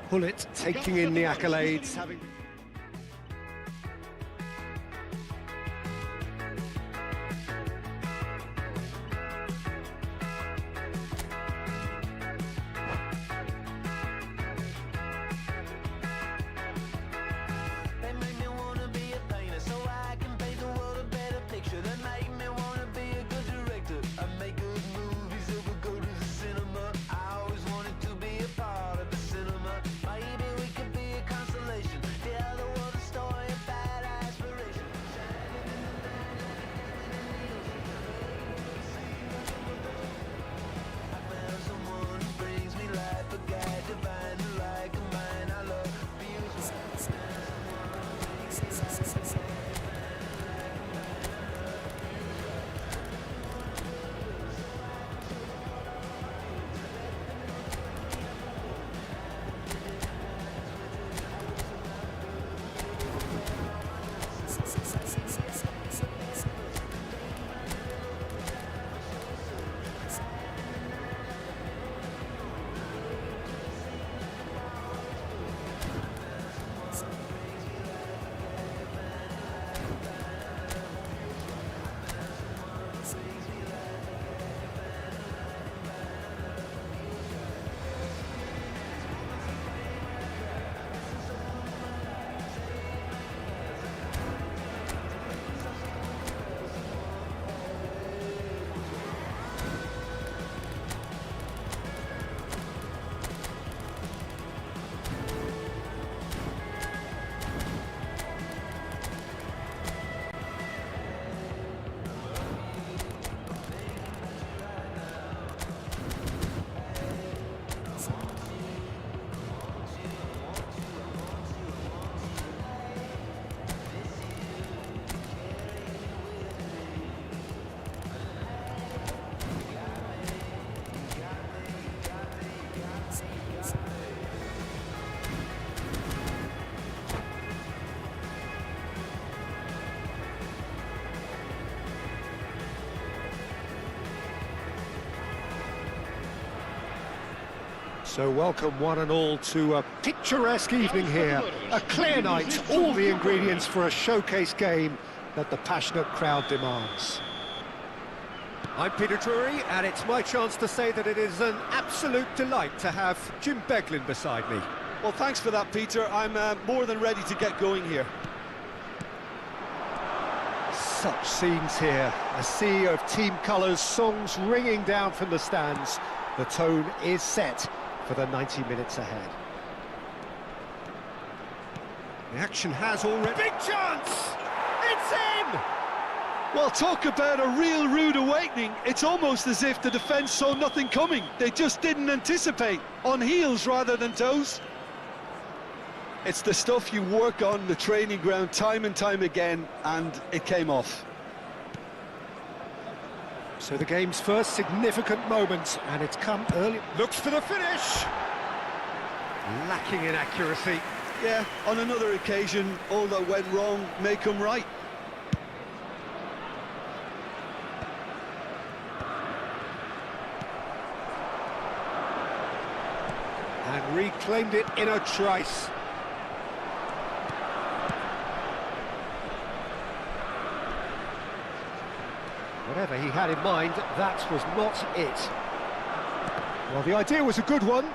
Hullet taking in the accolades. They make me wanna be a painter so I can paint the world a better picture. They make me wanna be a good director. I make good movies that will go to the cinema. I always wanted to be a part of the cinema. Maybe we could be a constellation. Tell the world a story of bad aspiration. I found someone who brings me life, a guide divine who like a mind. I love music. So welcome one and all to a picturesque evening here. A clear night, all the ingredients for a showcase game that the passionate crowd demands. I'm Peter Drury, and it's my chance to say that it is an absolute delight to have Jim Beglin beside me. Well, thanks for that, Peter. I'm more than ready to get going here. Such scenes here, a sea of team colours, songs ringing down from the stands. The tone is set for the 90 minutes ahead. The action has already... Big chance! It's in! Well, talk about a real rude awakening. It's almost as if the defence saw nothing coming. They just didn't anticipate, on heels rather than toes. It's the stuff you work on the training ground time and time again, and it came off. So the game's first significant moment, and it's come early. Looks for the finish. Lacking in accuracy. Yeah, on another occasion, all that went wrong may come right. And reclaimed it in a trice. Whatever he had in mind, that was not it. Well, the idea was a good one.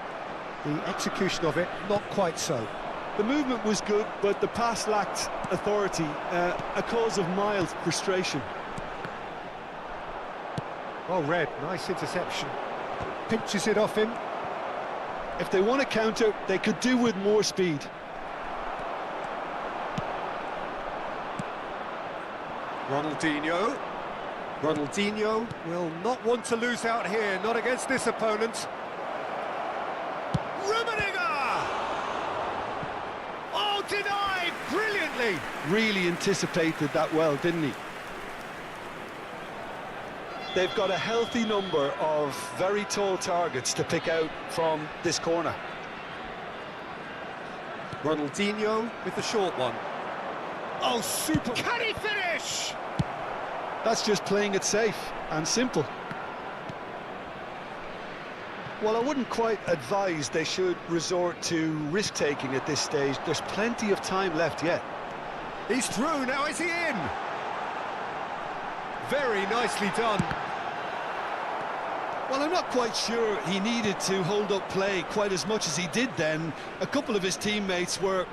The execution of it, not quite so. The movement was good, but the pass lacked authority, a cause of mild frustration. Well read, nice interception. Pinches it off him. If they want to counter, they could do with more speed. Ronaldinho. Ronaldinho will not want to lose out here, not against this opponent. Rummenigge! Oh, denied brilliantly! Really anticipated that well, didn't he? They've got a healthy number of very tall targets to pick out from this corner. Ronaldinho with the short one. Oh, super! Can he finish? That's just playing it safe and simple. Well, I wouldn't quite advise they should resort to risk-taking at this stage. There's plenty of time left yet. He's through, now is he in? Very nicely done. Well, I'm not quite sure he needed to hold up play quite as much as he did then. A couple of his teammates were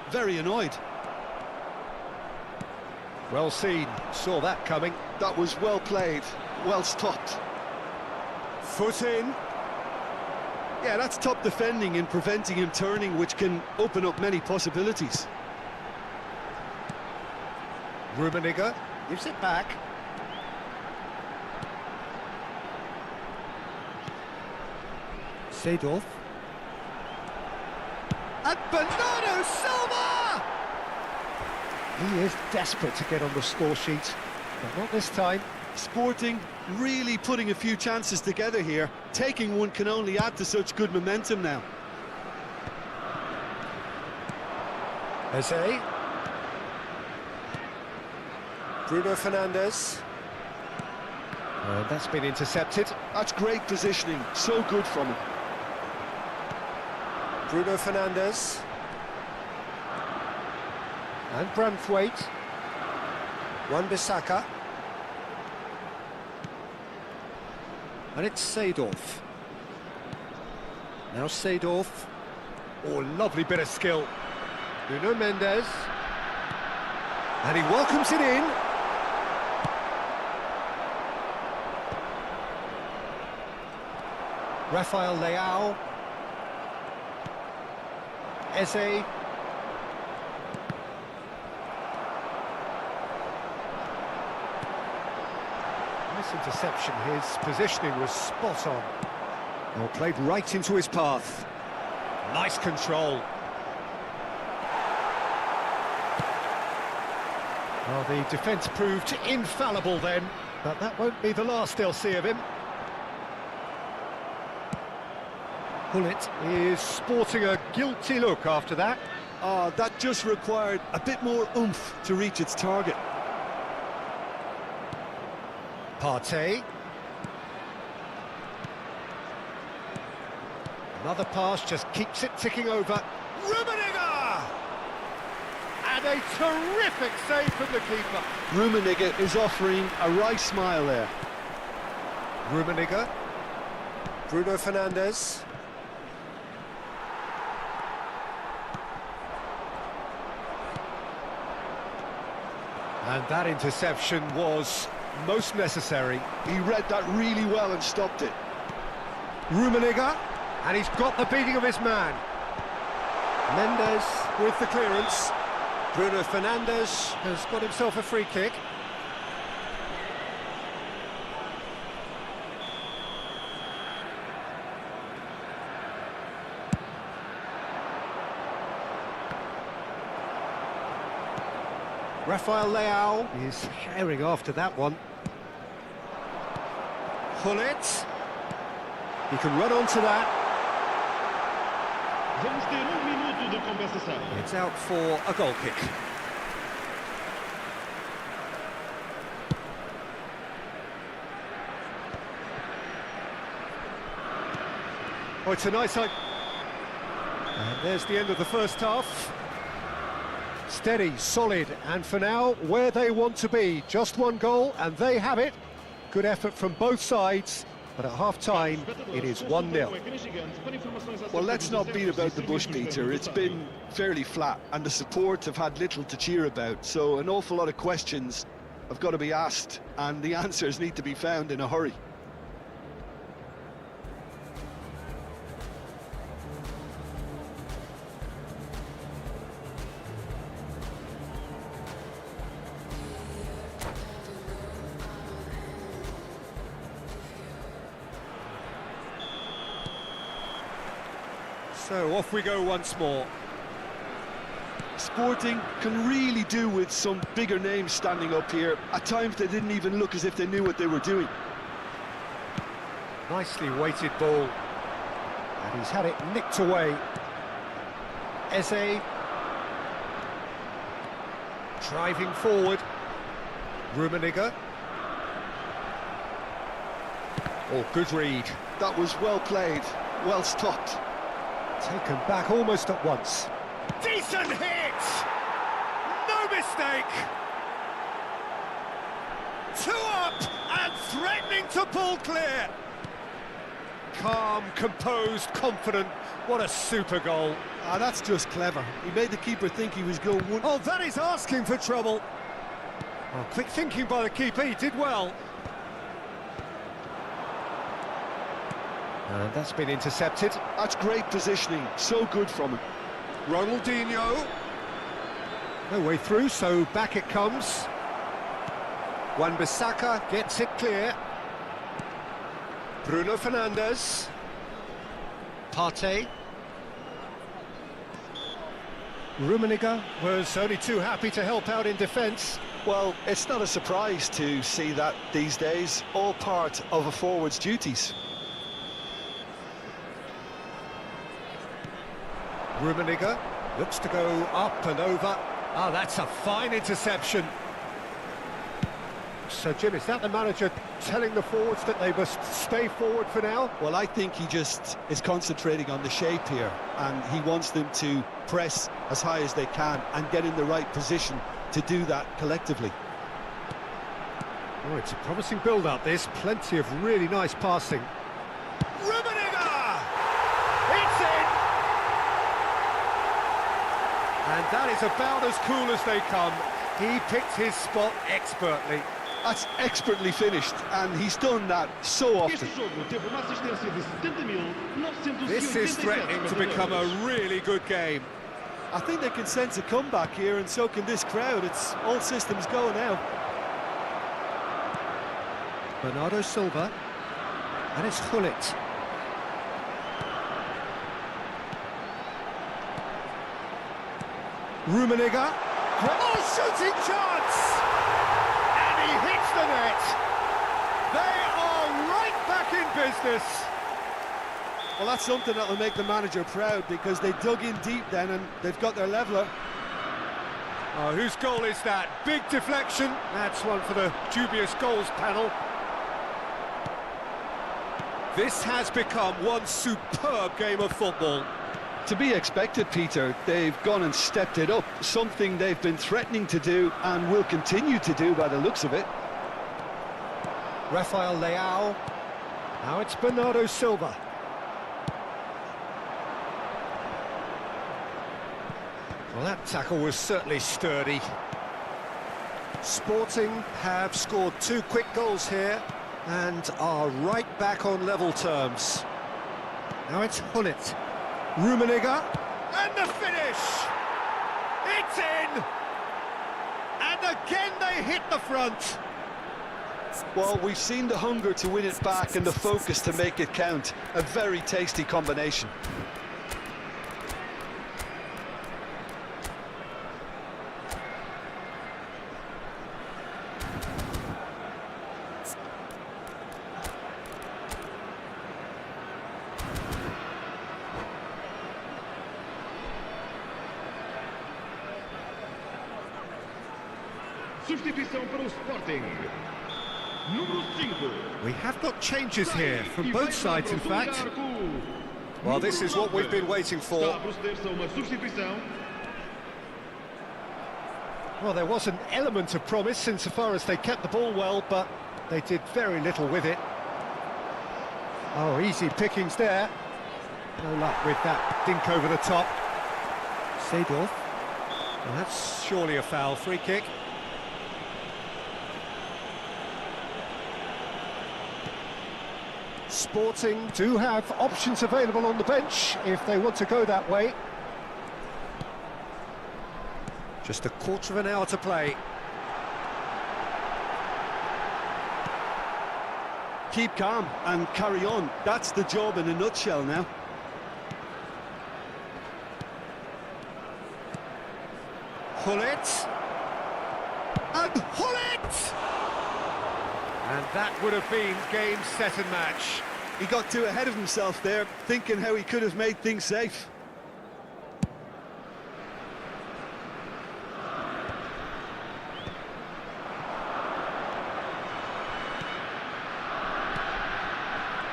very annoyed. Well seen, saw that coming. That was well played, well stopped. Foot in. Yeah, that's top defending and preventing him turning, which can open up many possibilities. Rummenigge gives it back. Seedorf. And Bernardo Silva! He is desperate to get on the score sheet, but not this time. Sporting really putting a few chances together here. Taking one can only add to such good momentum now. Eze. Bruno Fernandes. And that's been intercepted. That's great positioning, so good from him. Bruno Fernandes. And Branthwaite. Wan-Bissaka. And it's Seedorf. Now Seedorf. Oh, lovely bit of skill. Nuno Mendes. And he welcomes it in. Rafael Leao. Eze. Nice interception. His positioning was spot on. Well, played right into his path. Nice control. Well, the defence proved infallible then, but that won't be the last they'll see of him. Gullit is sporting a guilty look after that. That just required a bit more oomph to reach its target. Partey. Another pass just keeps it ticking over. Rummenigge! And a terrific save from the keeper. Rummenigge is offering a wry smile there. Rummenigge. Bruno Fernandes. And that interception was most necessary. He read that really well and stopped it. Rummenigge, and he's got the beating of his man. Mendes with the clearance. Bruno Fernandes has got himself a free kick. Rafael Leao is herring after that one. Gullit. He can run onto that. Vamos ter minuto de compensação. It's out for a goal kick. Oh, it's a nice side. And there's the end of the first half. Steady, solid, and for now, where they want to be. Just one goal, and they have it. Good effort from both sides, but at half-time, it is 1-0. Well, let's not beat about the bush, Peter. It's been fairly flat, and the support have had little to cheer about. So an awful lot of questions have got to be asked, and the answers need to be found in a hurry. So off we go once more. Sporting can really do with some bigger names standing up here. At times they didn't even look as if they knew what they were doing. Nicely weighted ball. And he's had it nicked away. Eze. Driving forward. Rummenigge. Oh, good read. That was well played, well stopped. Taken back almost at once. Decent hit! No mistake! 2 up and threatening to pull clear. Calm, composed, confident. What a super goal. Ah, that's just clever. He made the keeper think he was going one. Oh, that is asking for trouble. Oh, quick thinking by the keeper, he did well. And that's been intercepted. That's great positioning, so good from him. Ronaldinho. No way through, so back it comes. Wan-Bissaka gets it clear. Bruno Fernandes. Partey. Rummenigge was only too happy to help out in defence. Well, it's not a surprise to see that these days, all part of a forward's duties. Rummenigge looks to go up and over. Ah, that's a fine interception. So, Jim, is that the manager telling the forwards that they must stay forward for now? Well, I think he just is concentrating on the shape here, and he wants them to press as high as they can and get in the right position to do that collectively. Oh, it's a promising build-up, this. Plenty of really nice passing. Rummenigge! It's in! And that is about as cool as they come. He picked his spot expertly. That's expertly finished, and he's done that so often. Este jogo teve uma assistência de 70.987 This is threatening to become a really good game. I think they can sense a comeback here, and so can this crowd. It's all systems go now. Bernardo Silva. And it's Gullit. Rummenigge. Oh, shooting chance! And he hits the net. They are right back in business. Well, that's something that will make the manager proud, because they dug in deep then and they've got their leveller. Oh, whose goal is that? Big deflection. That's one for the dubious goals panel. This has become one superb game of football. To be expected, Peter. They've gone and stepped it up, something they've been threatening to do and will continue to do by the looks of it. Rafael Leao. Now it's Bernardo Silva. Well, that tackle was certainly sturdy. Sporting have scored 2 quick goals here and are right back on level terms. Now it's Gullit. Rummenigge, and the finish! It's in! And again they hit the front. Well, we've seen the hunger to win it back and the focus to make it count. A very tasty combination. substituição para o Sporting. Número 5. We have got changes here from both sides, in fact. Well, this is what we've been waiting Está for. a proceder-se a uma substituição. Well, there was an element of promise insofar as they kept the ball well, but they did very little with it. Oh, easy pickings there. No luck with that dink over the top. Seedorf. Well, that's surely a foul. Free kick. Sporting do have options available on the bench if they want to go that way. Just a quarter of an hour to play. Keep calm and carry on. That's the job in a nutshell now. Hullet. And Hullet! And that would have been game, set and match. He got too ahead of himself there, thinking how he could have made things safe.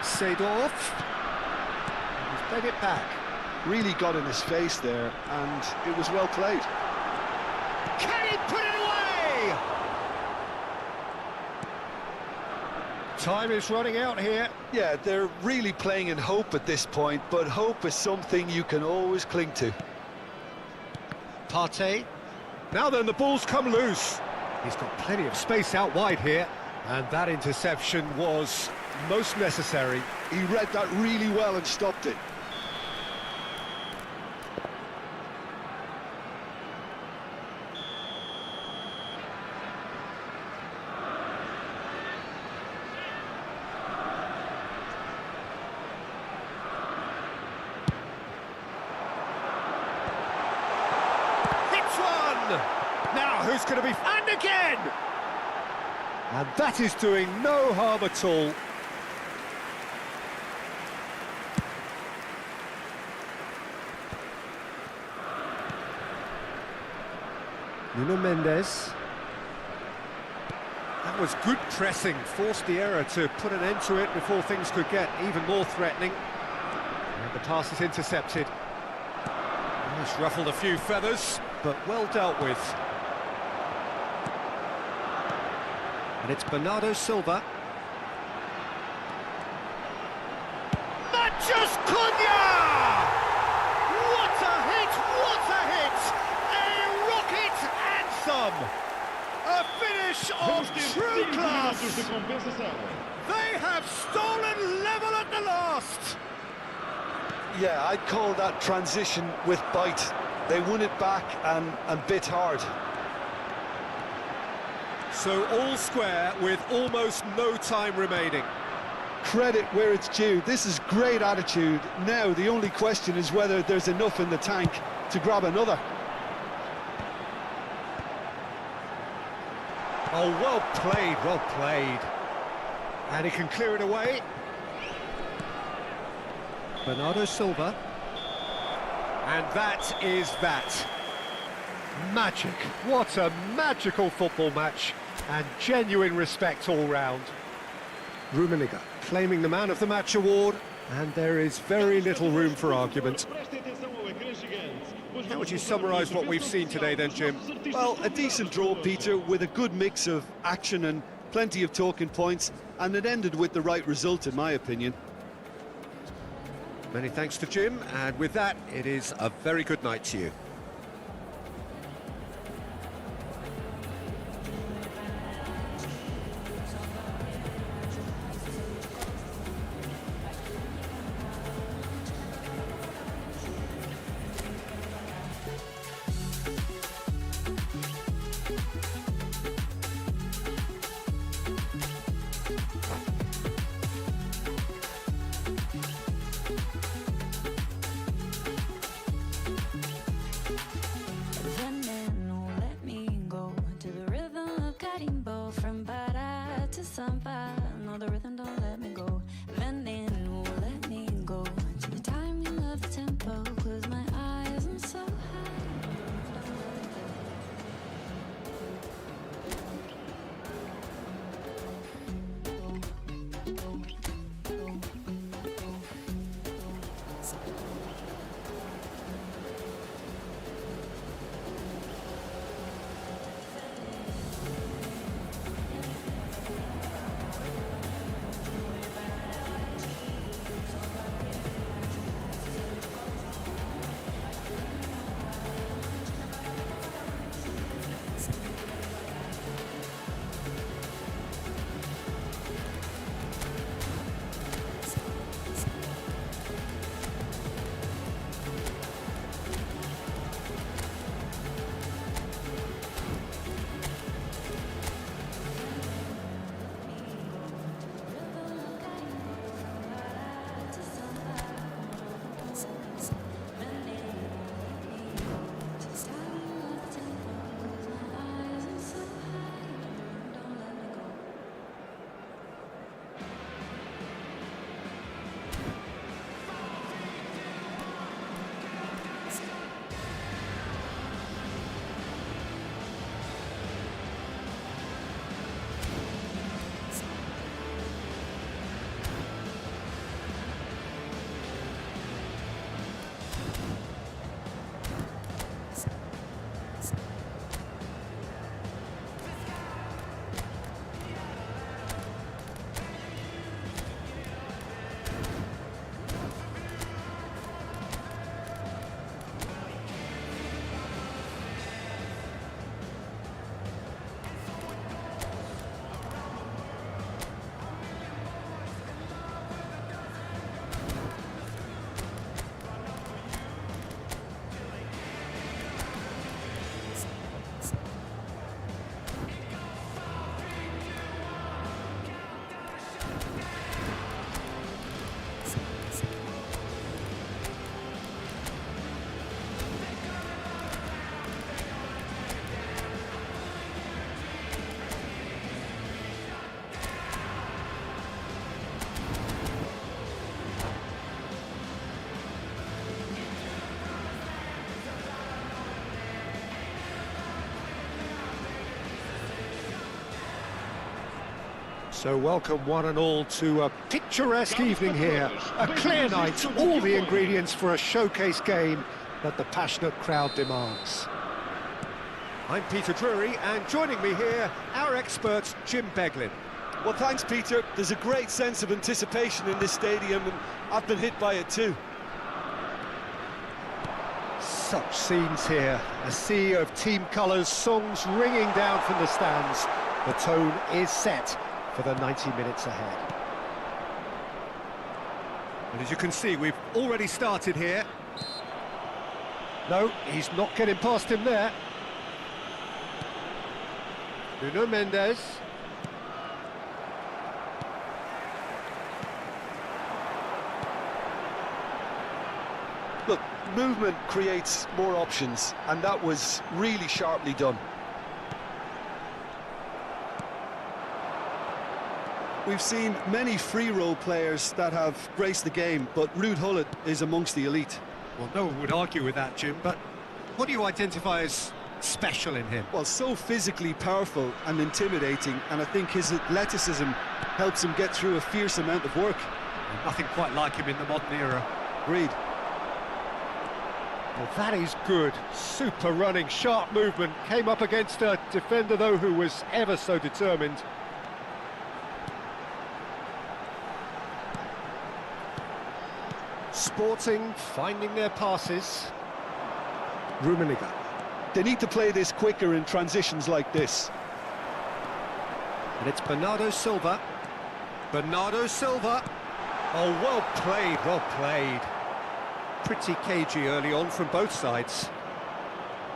Seedorf. He's played it back. Really got in his face there, and it was well played. Can he put it away? Time is running out here. Yeah, they're really playing in hope at this point, but hope is something you can always cling to. Partey. Now then, the ball's come loose. He's got plenty of space out wide here, and that interception was most necessary. He read that really well and stopped it. Now, who's going to be... And again! And that is doing no harm at all. Nuno Mendes. That was good pressing, forced the error to put an end to it before things could get even more threatening. And the pass is intercepted. It's ruffled a few feathers, but well dealt with. And it's Bernardo Silva. Matheus Cunha! What a hit! What a hit! A rocket and some! A finish of true class! De compensação. They have stolen level at the last! Yeah, I'd call that transition with bite. They won it back and bit hard. So all square with almost no time remaining. Credit where it's due. This is great attitude. Now the only question is whether there's enough in the tank to grab another. Oh, well played, well played. And he can clear it away. Bernardo Silva. And that is that. Magic. What a magical football match. And genuine respect all round. Rummenigge claiming the Man of the Match award. And there is very little room for argument. Preste atenção ao ecrã gigante. How would you summarise what we've seen today then, Jim? Well, a decent draw, Peter, with a good mix of action and plenty of talking points, and it ended with the right result, in my opinion. Many thanks to Jim, and with that, it is a very good night to you. Veneno, let me go to the rhythm of Karimbo, from Para to Samba. No, the rhythm don't let me go. Veneno, let me go to the timing of the tempo. Close my eyes, I'm so high. So welcome one and all to a picturesque evening here. A clear night, all the ingredients for a showcase game that the passionate crowd demands. I'm Peter Drury, and joining me here, our expert Jim Beglin. Well, thanks, Peter. There's a great sense of anticipation in this stadium, and I've been hit by it too. Such scenes here, a sea of team colours, songs ringing down from the stands. The tone is set for the 90 minutes ahead. And as you can see, we've already started here. No, he's not getting past him there. Nuno Mendes. Look, movement creates more options, and that was really sharply done. We've seen many free role players that have graced the game, but Ruud Gullit is amongst the elite. Well, no one would argue with that, Jim, but what do you identify as special in him? Well, so physically powerful and intimidating, and I think his athleticism helps him get through a fierce amount of work. Nothing quite like him in the modern era. Agreed. Well, that is good. Super running, sharp movement. Came up against a defender, though, who was ever so determined. Sporting, finding their passes. Rummenigge. They need to play this quicker in transitions like this. And it's Bernardo Silva. Bernardo Silva. Oh, well played, well played. Pretty cagey early on from both sides.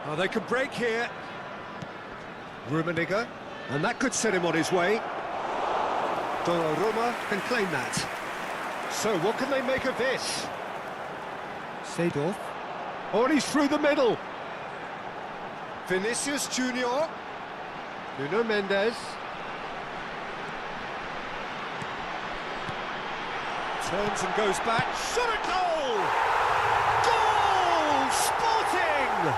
Oh, they can break here. Rummenigge. And that could set him on his way. Donnarumma can claim that. So, what can they make of this? Seedorf. Oh, and he's through the middle. Vinicius Junior. Nuno Mendes. Turns and goes back. Shot a goal! Goal! Sporting!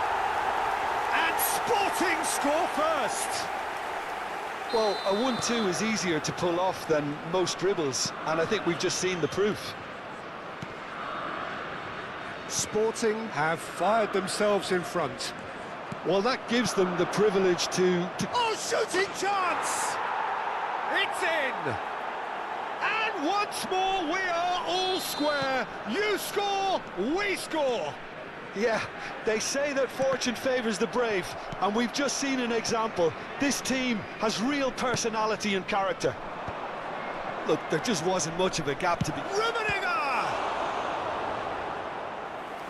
And Sporting score first. Well, a 1-2 is easier to pull off than most dribbles, and I think we've just seen the proof. Sporting have fired themselves in front. Well, that gives them the privilege to... Oh, shooting chance! It's in! And once more, we are all square. You score, we score. Yeah, they say that fortune favours the brave, and we've just seen an example. This team has real personality and character. Look, there just wasn't much of a gap to be... Rummenigge!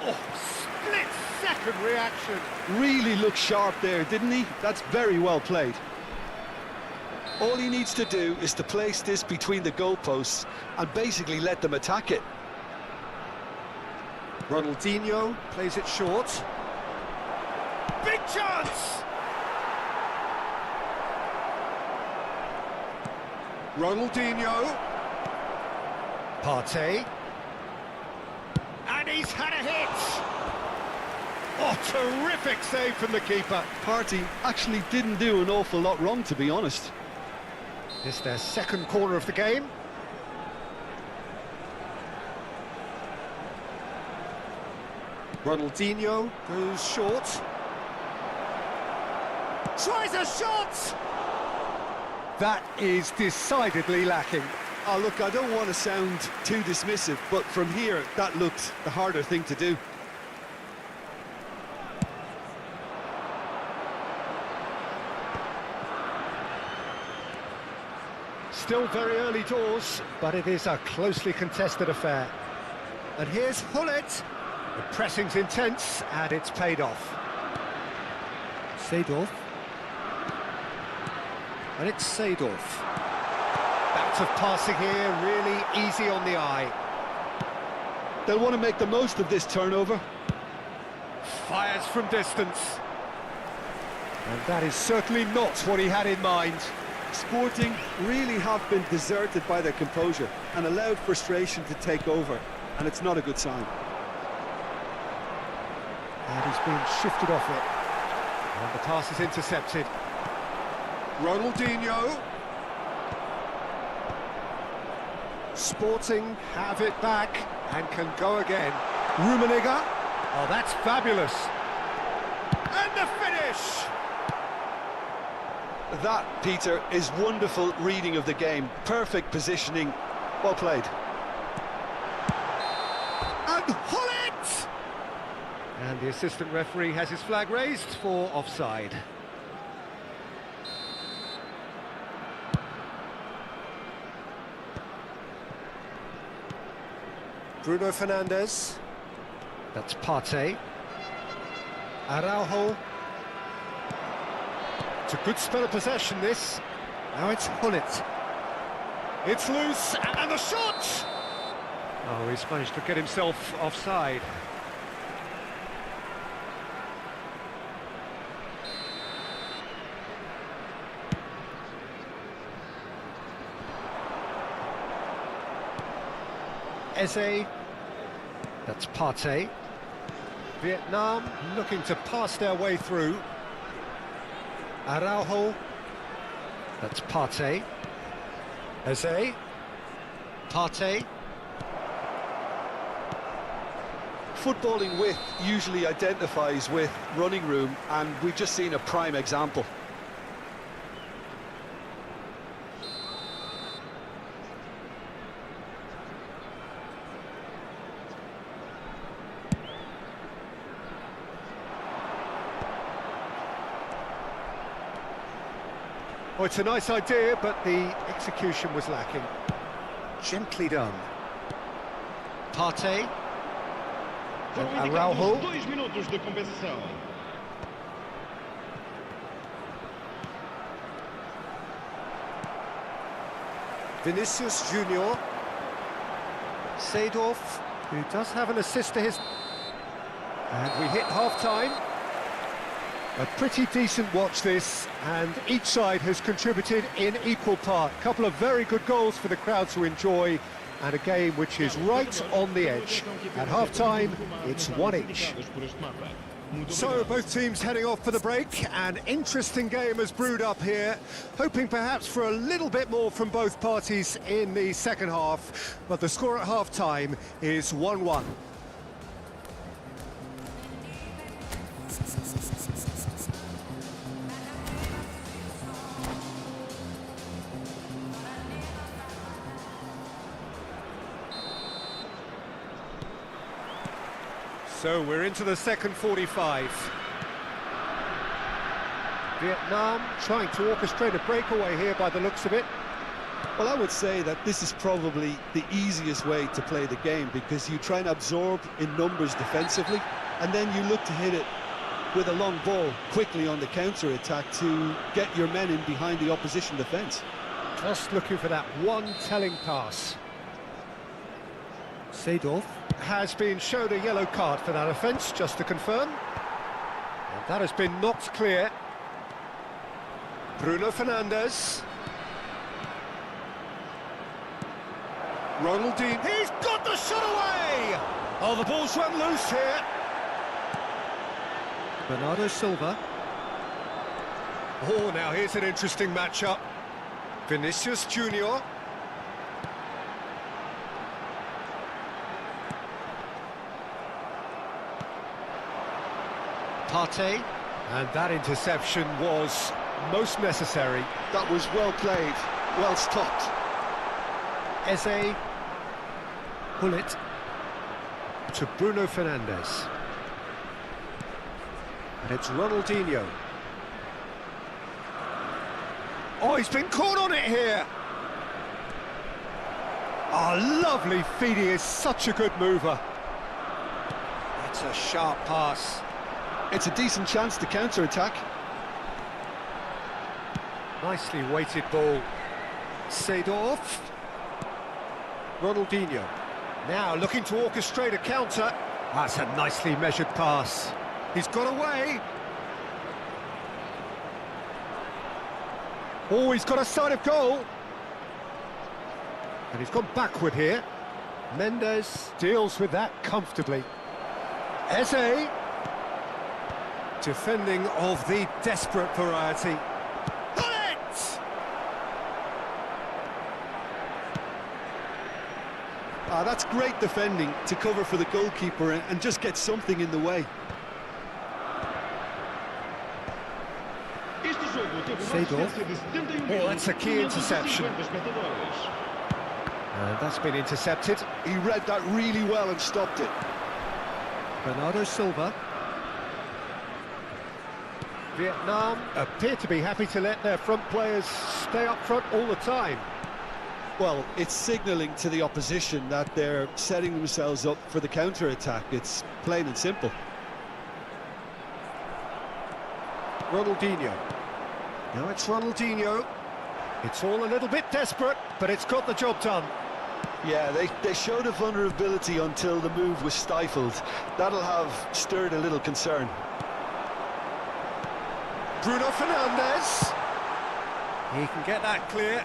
Oh, split-second reaction. Really looked sharp there, didn't he? That's very well played. All he needs to do is to place this between the goalposts and basically let them attack it. Ronaldinho plays it short. Big chance! Ronaldinho. Partey. And he's had a hit! Oh, terrific save from the keeper. Partey actually didn't do an awful lot wrong, to be honest. It's their second corner of the game. Ronaldinho goes short. Tries a shot! That is decidedly lacking. Oh, look, I don't want to sound too dismissive, but from here, that looked the harder thing to do. Still very early doors, but it is a closely contested affair. And here's Gullit. The pressing's intense, and it's paid off. Seedorf. And it's Seedorf. Bout of passing here, really easy on the eye. They'll want to make the most of this turnover. Fires from distance. And that is certainly not what he had in mind. Sporting really have been deserted by their composure and allowed frustration to take over, and it's not a good sign. And he's been shifted off it. And the pass is intercepted. Ronaldinho. Sporting have it back and can go again. Rummenigge. Oh, that's fabulous. And the finish! That, Peter, is wonderful reading of the game. Perfect positioning. Well played. And Hullet! And the assistant referee has his flag raised for offside. Bruno Fernandes. That's Partey. Araujo. It's a good spell of possession, this. Now it's Hullet. It's loose, and the shot! Oh, he's managed to get himself offside. Eze. That's Partey. Vietnam looking to pass their way through. Araujo. That's Partey. Eze. Partey. Footballing width usually identifies with running room, and we've just seen a prime example. Oh, it's a nice idea, but the execution was lacking. Gently done. Partey. Foram And indicados Araujo. 2 minutos de compensação. Vinicius Junior. Seedorf, who does have an assist to his... And we hit half-time. A pretty decent watch this, and each side has contributed in equal part. A couple of very good goals for the crowd to enjoy, and a game which is right on the edge. At half-time, it's one each. So both teams heading off for the break. An interesting game has brewed up here, hoping perhaps for a little bit more from both parties in the second half, but the score at half-time is 1-1. So we're into the second 45. Vietnam trying to orchestrate a breakaway here by the looks of it. Well, I would say that this is probably the easiest way to play the game, because you try and absorb in numbers defensively, and then you look to hit it with a long ball quickly on the counter-attack to get your men in behind the opposition defence. Just looking for that one telling pass. Seedorf has been shown a yellow card for that offence, just to confirm. And that has been knocked clear. Bruno Fernandes. Ronaldinho. He's got the shot away! Oh, the ball's run loose here. Bernardo Silva. Oh, now here's an interesting matchup. Vinicius Junior. Partey, and that interception was most necessary. That was well played, well stopped. Eze. Hullet to Bruno Fernandes. And it's Ronaldinho. Oh, he's been caught on it here. Oh, lovely feed. He is such a good mover. It's a sharp pass. It's a decent chance to counter-attack. Nicely weighted ball. Seedorf. Ronaldinho. Now looking to orchestrate a counter. That's a nicely measured pass. He's got away. Oh, he's got a side of goal. And he's gone backward here. Mendes deals with that comfortably. Eze. Defending of the desperate variety. Hullet! That's great defending to cover for the goalkeeper and just get something in the way. Este jogo teve uma Seedorf. assistência de 71 Oh, that's a key minutos, interception. 550 espectadores. And that's been intercepted. He read that really well and stopped it. Bernardo Silva. Vietnam appear to be happy to let their front players stay up front all the time. Well, it's signalling to the opposition that they're setting themselves up for the counter-attack. It's plain and simple. Ronaldinho. Now it's Ronaldinho. It's all a little bit desperate, but it's got the job done. Yeah, they showed a vulnerability until the move was stifled. That'll have stirred a little concern. Bruno Fernandes. He can get that clear.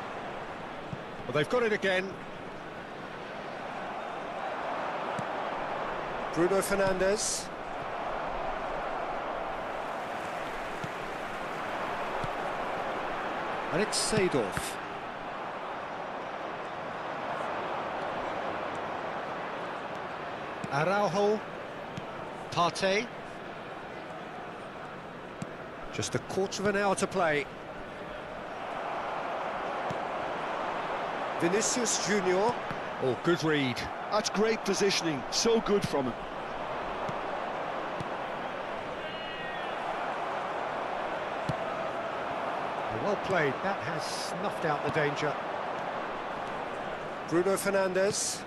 Well, they've got it again. Bruno Fernandes. And it's Seedorf. Araujo. Partey. Just a quarter of an hour to play. Vinicius Junior. Oh, good read. That's great positioning. So good from him. Well played. That has snuffed out the danger. Bruno Fernandes.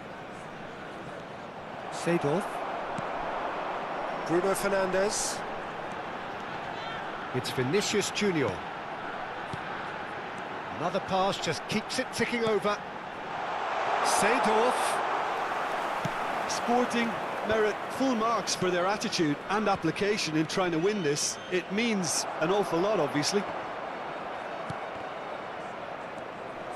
Seedorf. Bruno Fernandes. It's Vinicius Junior. Another pass just keeps it ticking over. Seedorf. Sporting merit full marks for their attitude and application in trying to win this. It means an awful lot, obviously.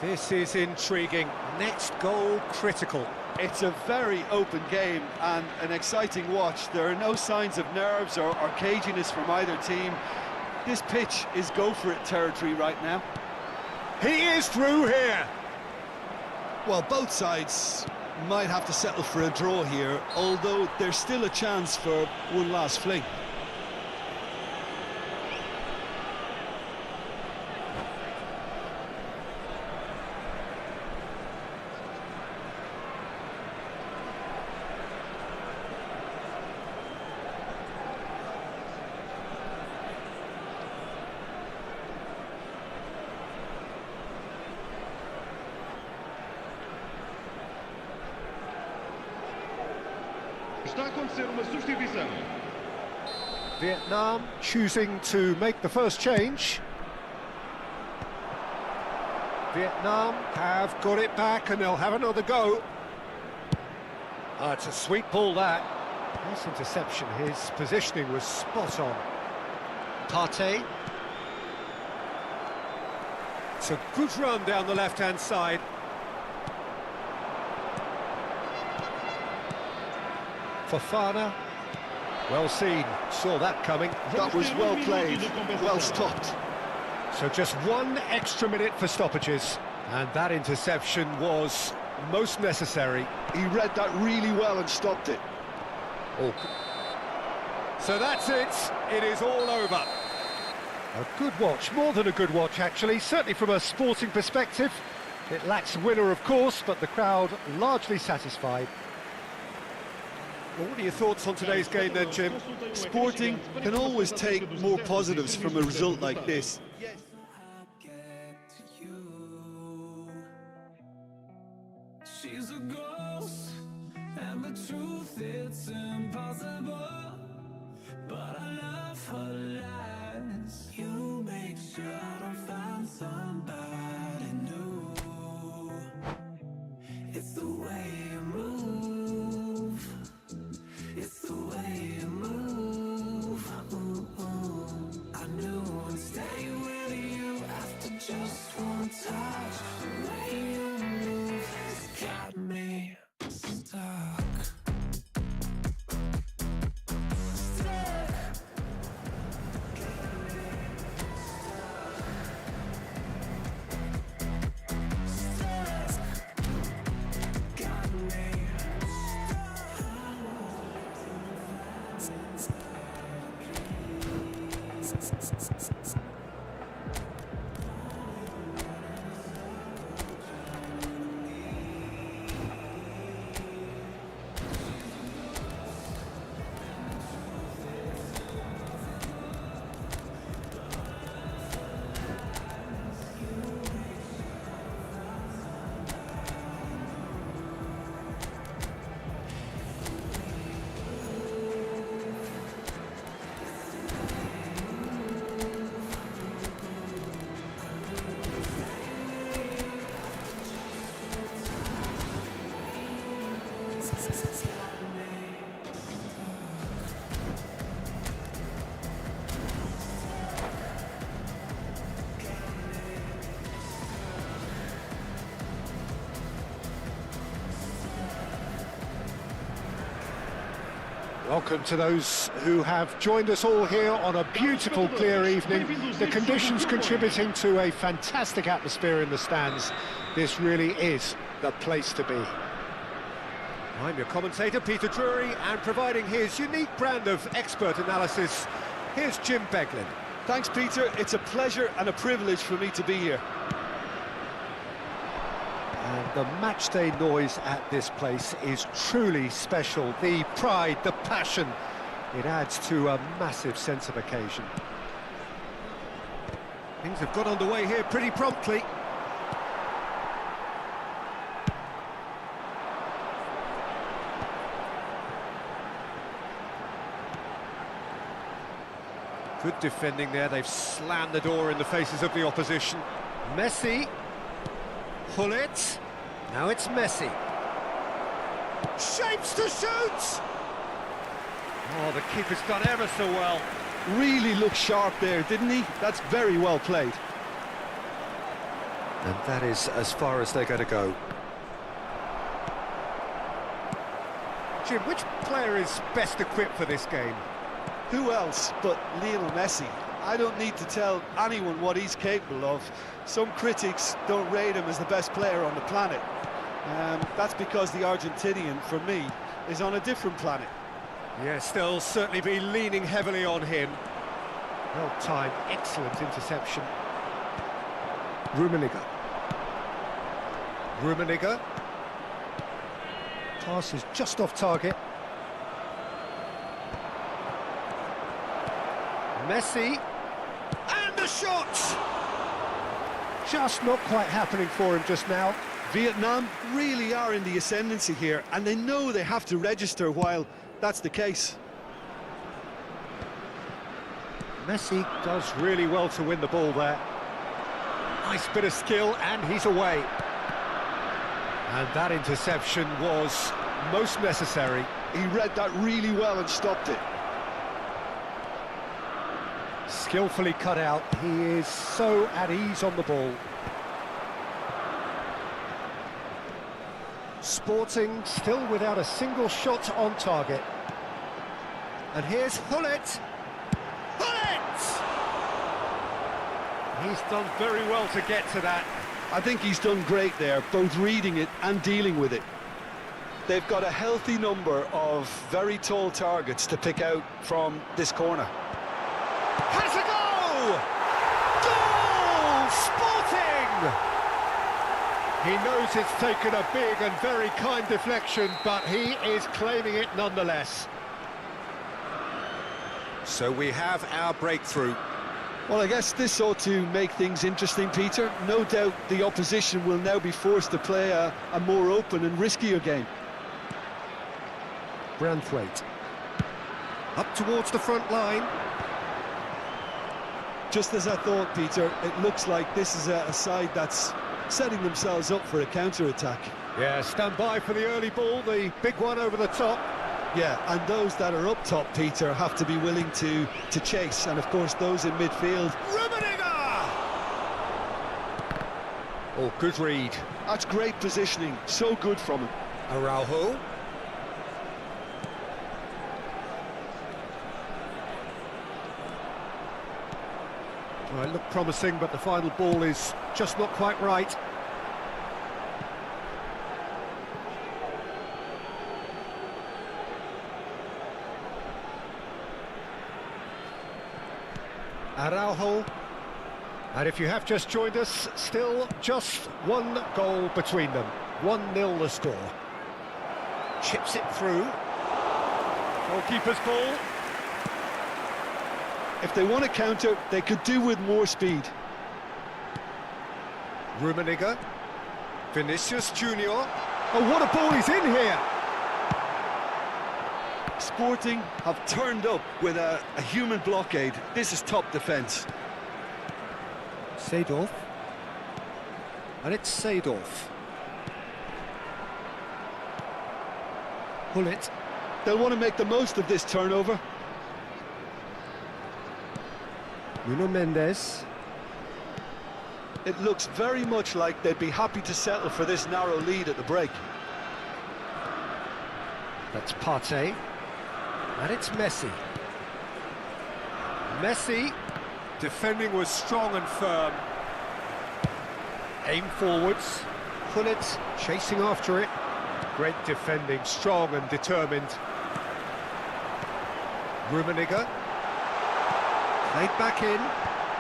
This is intriguing. Next goal critical. It's a very open game and an exciting watch. There are no signs of nerves or caginess from either team. This pitch is go-for-it territory right now. He is through here. Well, both sides might have to settle for a draw here, although there's still a chance for one last fling. Está a acontecer uma substituição. Vietnam choosing to make the first change. Vietnam have got it back and they'll have another go. It's a sweet ball, that. Nice interception. His positioning was spot on. Partey. It's a good run down the left-hand side. Fofana. Well seen. Saw that coming. That was well played, well stopped. So just one extra minute for stoppages. And that interception was most necessary. He read that really well and stopped it. Oh. So that's it. It is all over. A good watch, more than a good watch actually, certainly from a sporting perspective. It lacks winner, of course, but the crowd largely satisfied. Well, what are your thoughts on today's game then, Jim? Sporting can always take more positives from a result like this. She's a ghost, and the truth, it's impossible. But I love her lies. You make sure I don't find somebody new. It's the way you move. It's the way you move. I knew I'd stay with you after just one touch. The way you move has got me stuck. Got me Welcome to those who have joined us all here on a beautiful, clear evening. The conditions contributing to a fantastic atmosphere in the stands. This really is the place to be. I'm your commentator, Peter Drury, and providing his unique brand of expert analysis, here's Jim Beglin. Thanks, Peter. It's a pleasure and a privilege for me to be here. And the matchday noise at this place is truly special. The pride, the passion, it adds to a massive sense of occasion. Things have got underway here pretty promptly. Good defending there, they've slammed the door in the faces of the opposition. Messi. Gullit. Now it's Messi. Shapes to shoot! Oh, the keeper's done ever so well. Really looked sharp there, didn't he? That's very well played. And that is as far as they're going to go. Jim, which player is best equipped for this game? Who else but Lionel Messi? I don't need to tell anyone what he's capable of. Some critics don't rate him as the best player on the planet. That's because the Argentinian, for me, is on a different planet. Yes, they'll certainly be leaning heavily on him. Well timed, excellent interception. Rummenigge. Rummenigge. Pass is just off target. Messi. And the shot! Just not quite happening for him just now. Vietnam really are in the ascendancy here, and they know they have to register while that's the case. Messi does really well to win the ball there. Nice bit of skill, and he's away. And that interception was most necessary. He read that really well and stopped it. Skillfully cut out. He is so at ease on the ball. Sporting still without a single shot on target. And here's Gullit. Gullit! He's done very well to get to that. I think he's done great there, both reading it and dealing with it. They've got a healthy number of very tall targets to pick out from this corner. Has a go! Goal! Sporting! He knows it's taken a big and very kind deflection, but he is claiming it nonetheless. So we have our breakthrough. Well, I guess this ought to make things interesting, Peter. No doubt the opposition will now be forced to play a more open and riskier game. Branthwaite. Up towards the front line. Just as I thought, Peter, it looks like this is a side that's setting themselves up for a counter-attack. Yeah, stand by for the early ball, the big one over the top. Yeah, and those that are up top, Peter, have to be willing to chase, and of course those in midfield. Rummenigge! Oh, good read. That's great positioning, so good from him. Araujo. Well, it looked promising, but the final ball is just not quite right. Araujo. And if you have just joined us, still just one goal between them. 1-0 the score. Chips it through. Goalkeeper's ball. If they want to counter, they could do with more speed. Rummenigge. Vinicius Junior. Oh, what a ball he's in here! Sporting have turned up with a human blockade. This is top defence. Seedorf. And it's Seedorf. Gullit. They'll want to make the most of this turnover. Nuno Mendes. It looks very much like they'd be happy to settle for this narrow lead at the break. That's Partey. And it's Messi. Messi. Defending was strong and firm. Aim forwards. Gullit chasing after it. Great defending, strong and determined. Rummenigge. Played back in.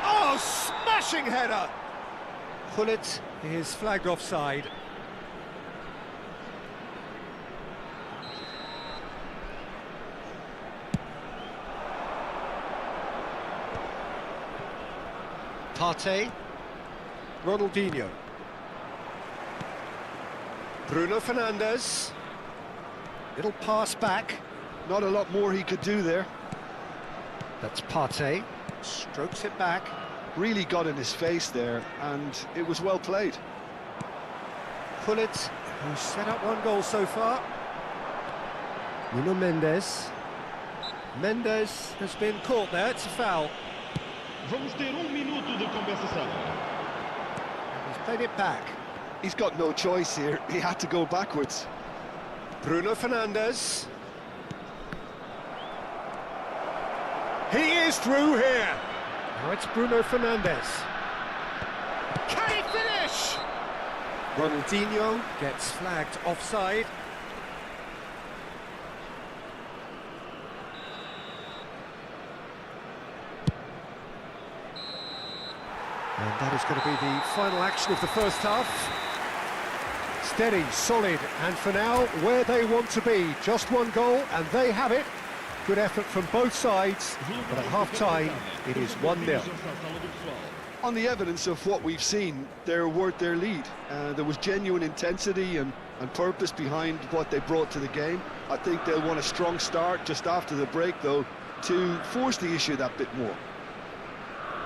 Oh, smashing header! Gullit is flagged offside. Partey. Ronaldinho. Bruno Fernandes. Little pass back. Not a lot more he could do there. That's Partey. Strokes it back. Really got in his face there, and it was well played. Gullit, who's set up one goal so far. Nuno Mendes. Mendes has been caught there, it's a foul. Vamos ter minuto de compensação. He's played it back. He's got no choice here. He had to go backwards. Bruno Fernandes. He is through here. Now it's Bruno Fernandes. Can he finish? Ronaldinho gets flagged offside. And that is going to be the final action of the first half. Steady, solid, and for now, where they want to be. Just one goal, and they have it. Good effort from both sides, but at half-time, it is 1-0. On the evidence of what we've seen, they're worth their lead. There was genuine intensity and purpose behind what they brought to the game. I think they'll want a strong start just after the break, though, to force the issue that bit more.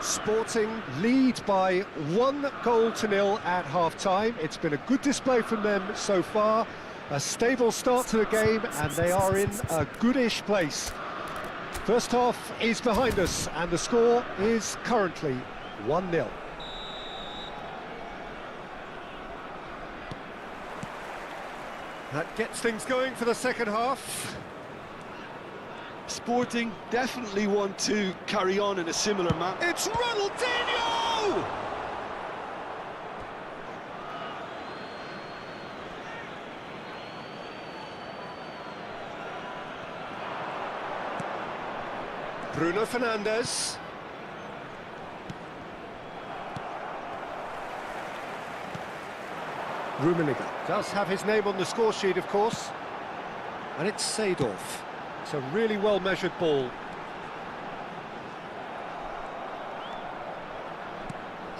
Sporting lead by 1-0 at half-time. It's been a good display from them so far. A stable start to the game, and they are in a goodish place. First half is behind us, and the score is currently 1-0. That gets things going for the second half. Sporting definitely want to carry on in a similar manner. It's Ronaldinho! Bruno Fernandes. Rummenigge does have his name on the score sheet, of course. And it's Seedorf. It's a really well-measured ball.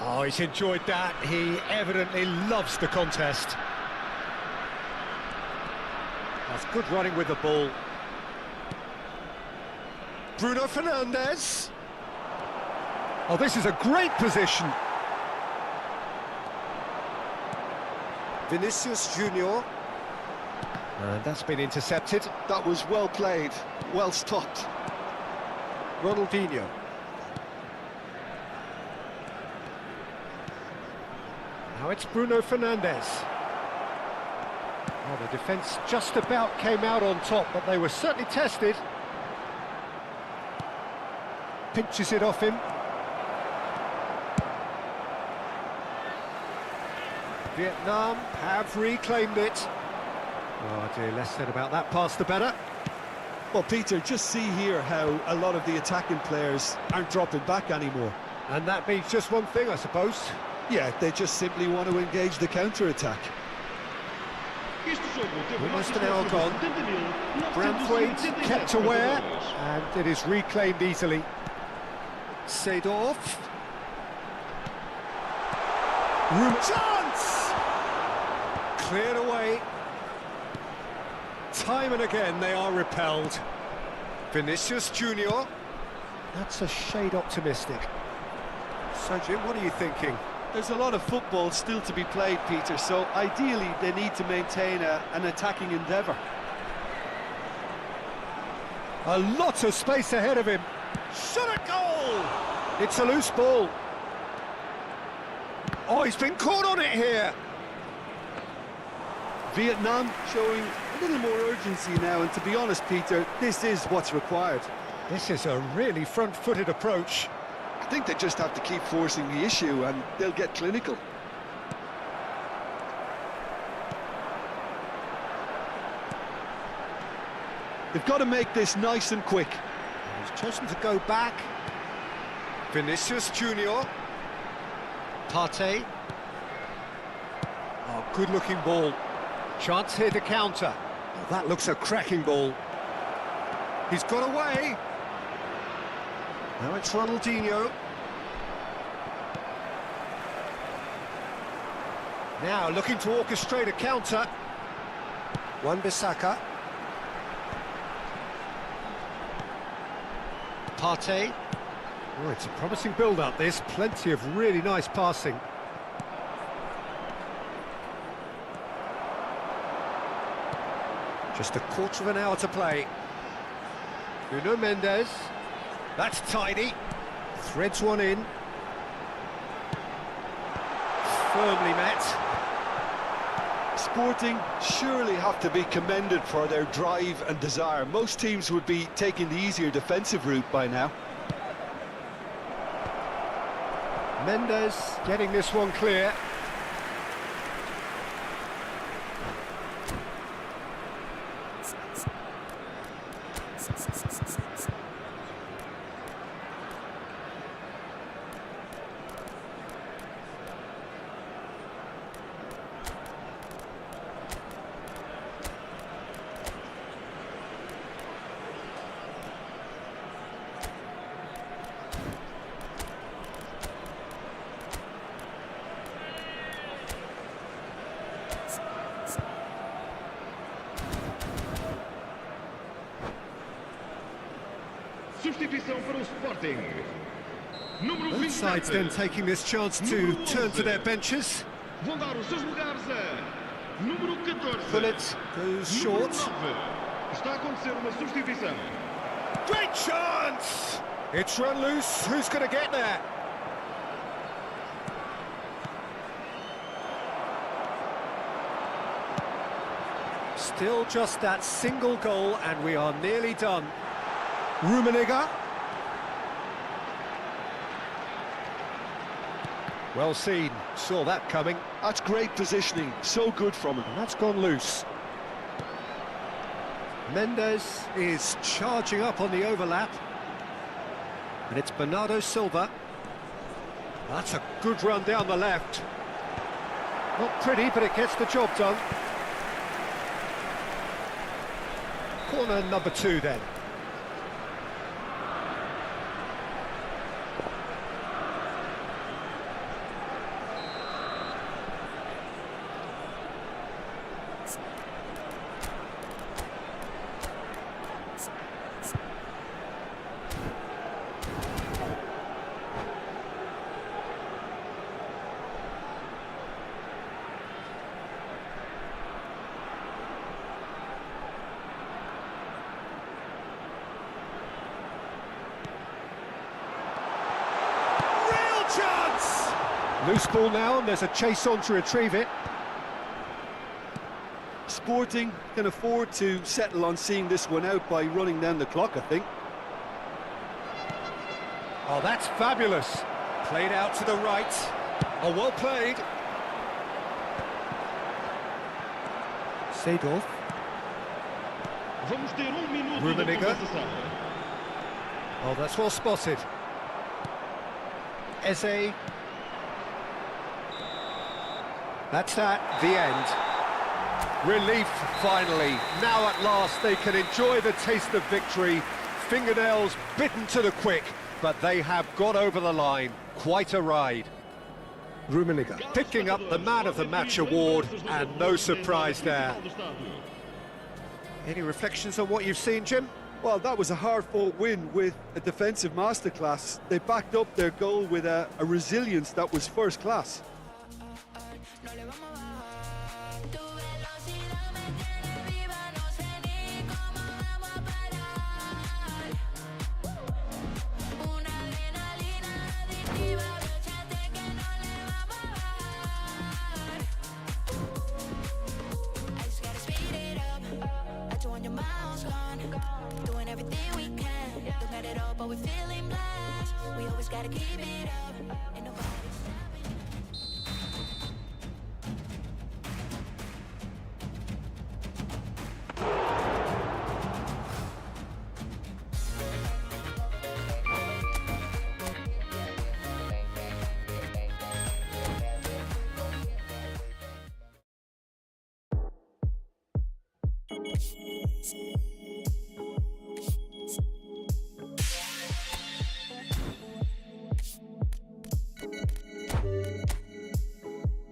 Oh, he's enjoyed that. He evidently loves the contest. That's good running with the ball. Bruno Fernandes. Oh, this is a great position. Vinicius Junior. And that's been intercepted. That was well played, well stopped. Ronaldinho. Now it's Bruno Fernandes. Oh, the defence just about came out on top, but they were certainly tested. Pinches it off him. Vietnam have reclaimed it. Oh dear, less said about that pass the better. Well, Peter, just see here how a lot of the attacking players aren't dropping back anymore. And that means just one thing, I suppose. Yeah, they just simply want to engage the counter-attack. Almost an hour gone. Branthwaite kept aware, and it is reclaimed easily. Seedorf. Chance! Cleared away. Time and again they are repelled. Vinicius Junior. That's a shade optimistic. So Jim, what are you thinking? There's a lot of football still to be played, Peter, so ideally they need to maintain an attacking endeavour. A lot of space ahead of him. Shot at goal! It's a loose ball. Oh, he's been caught on it here. Vietnam showing a little more urgency now, and to be honest, Peter, this is what's required. This is a really front-footed approach. I think they just have to keep forcing the issue and they'll get clinical. They've got to make this nice and quick. He's chosen to go back. Vinicius Junior. Partey. Oh, good-looking ball. Chance here to counter. Oh, that looks a cracking ball. He's got away. Now it's Ronaldinho. Now looking to orchestrate a counter. Wan-Bissaka. Partey. Oh, it's a promising build-up, this. Plenty of really nice passing. Just a quarter of an hour to play. Nuno Mendes. That's tidy. Threads one in. Firmly met. Sporting surely have to be commended for their drive and desire. Most teams would be taking the easier defensive route by now. Mendes getting this one clear. Substituição para o Sporting. Número Both sides then 27. taking this chance to turn to their benches. Vão dar os seus lugares a número 14. Bullet goes short. Número 9. Está a acontecer uma substituição. Great chance! It's run loose. Who's going to get there? Still just that single goal and we are nearly done. Rummenigge. Well seen, saw that coming. That's great positioning, so good from him. And that's gone loose. Mendes is charging up on the overlap. And it's Bernardo Silva. That's a good run down the left. Not pretty, but it gets the job done. Corner number 2 then. Chance! Loose ball now, and there's a chase on to retrieve it. Sporting can afford to settle on seeing this one out by running down the clock, I think. Oh, that's fabulous. Played out to the right. Oh, well played. Seedorf. Vamos ter minuto de Rummenigge. compensação. Oh, that's well spotted. Eze. That's that, the end. Relief, finally. Now at last they can enjoy the taste of victory. Fingernails bitten to the quick, but they have got over the line. Quite a ride. Rummenigge picking up the Man of the Match award, and no surprise there. Any reflections on what you've seen, Jim? Well, that was a hard-fought win with a defensive masterclass. They backed up their goal with a resilience that was first class. everything we can. Look at it all, but we're feeling blessed. We always gotta keep it up. Ain't nobody stopping.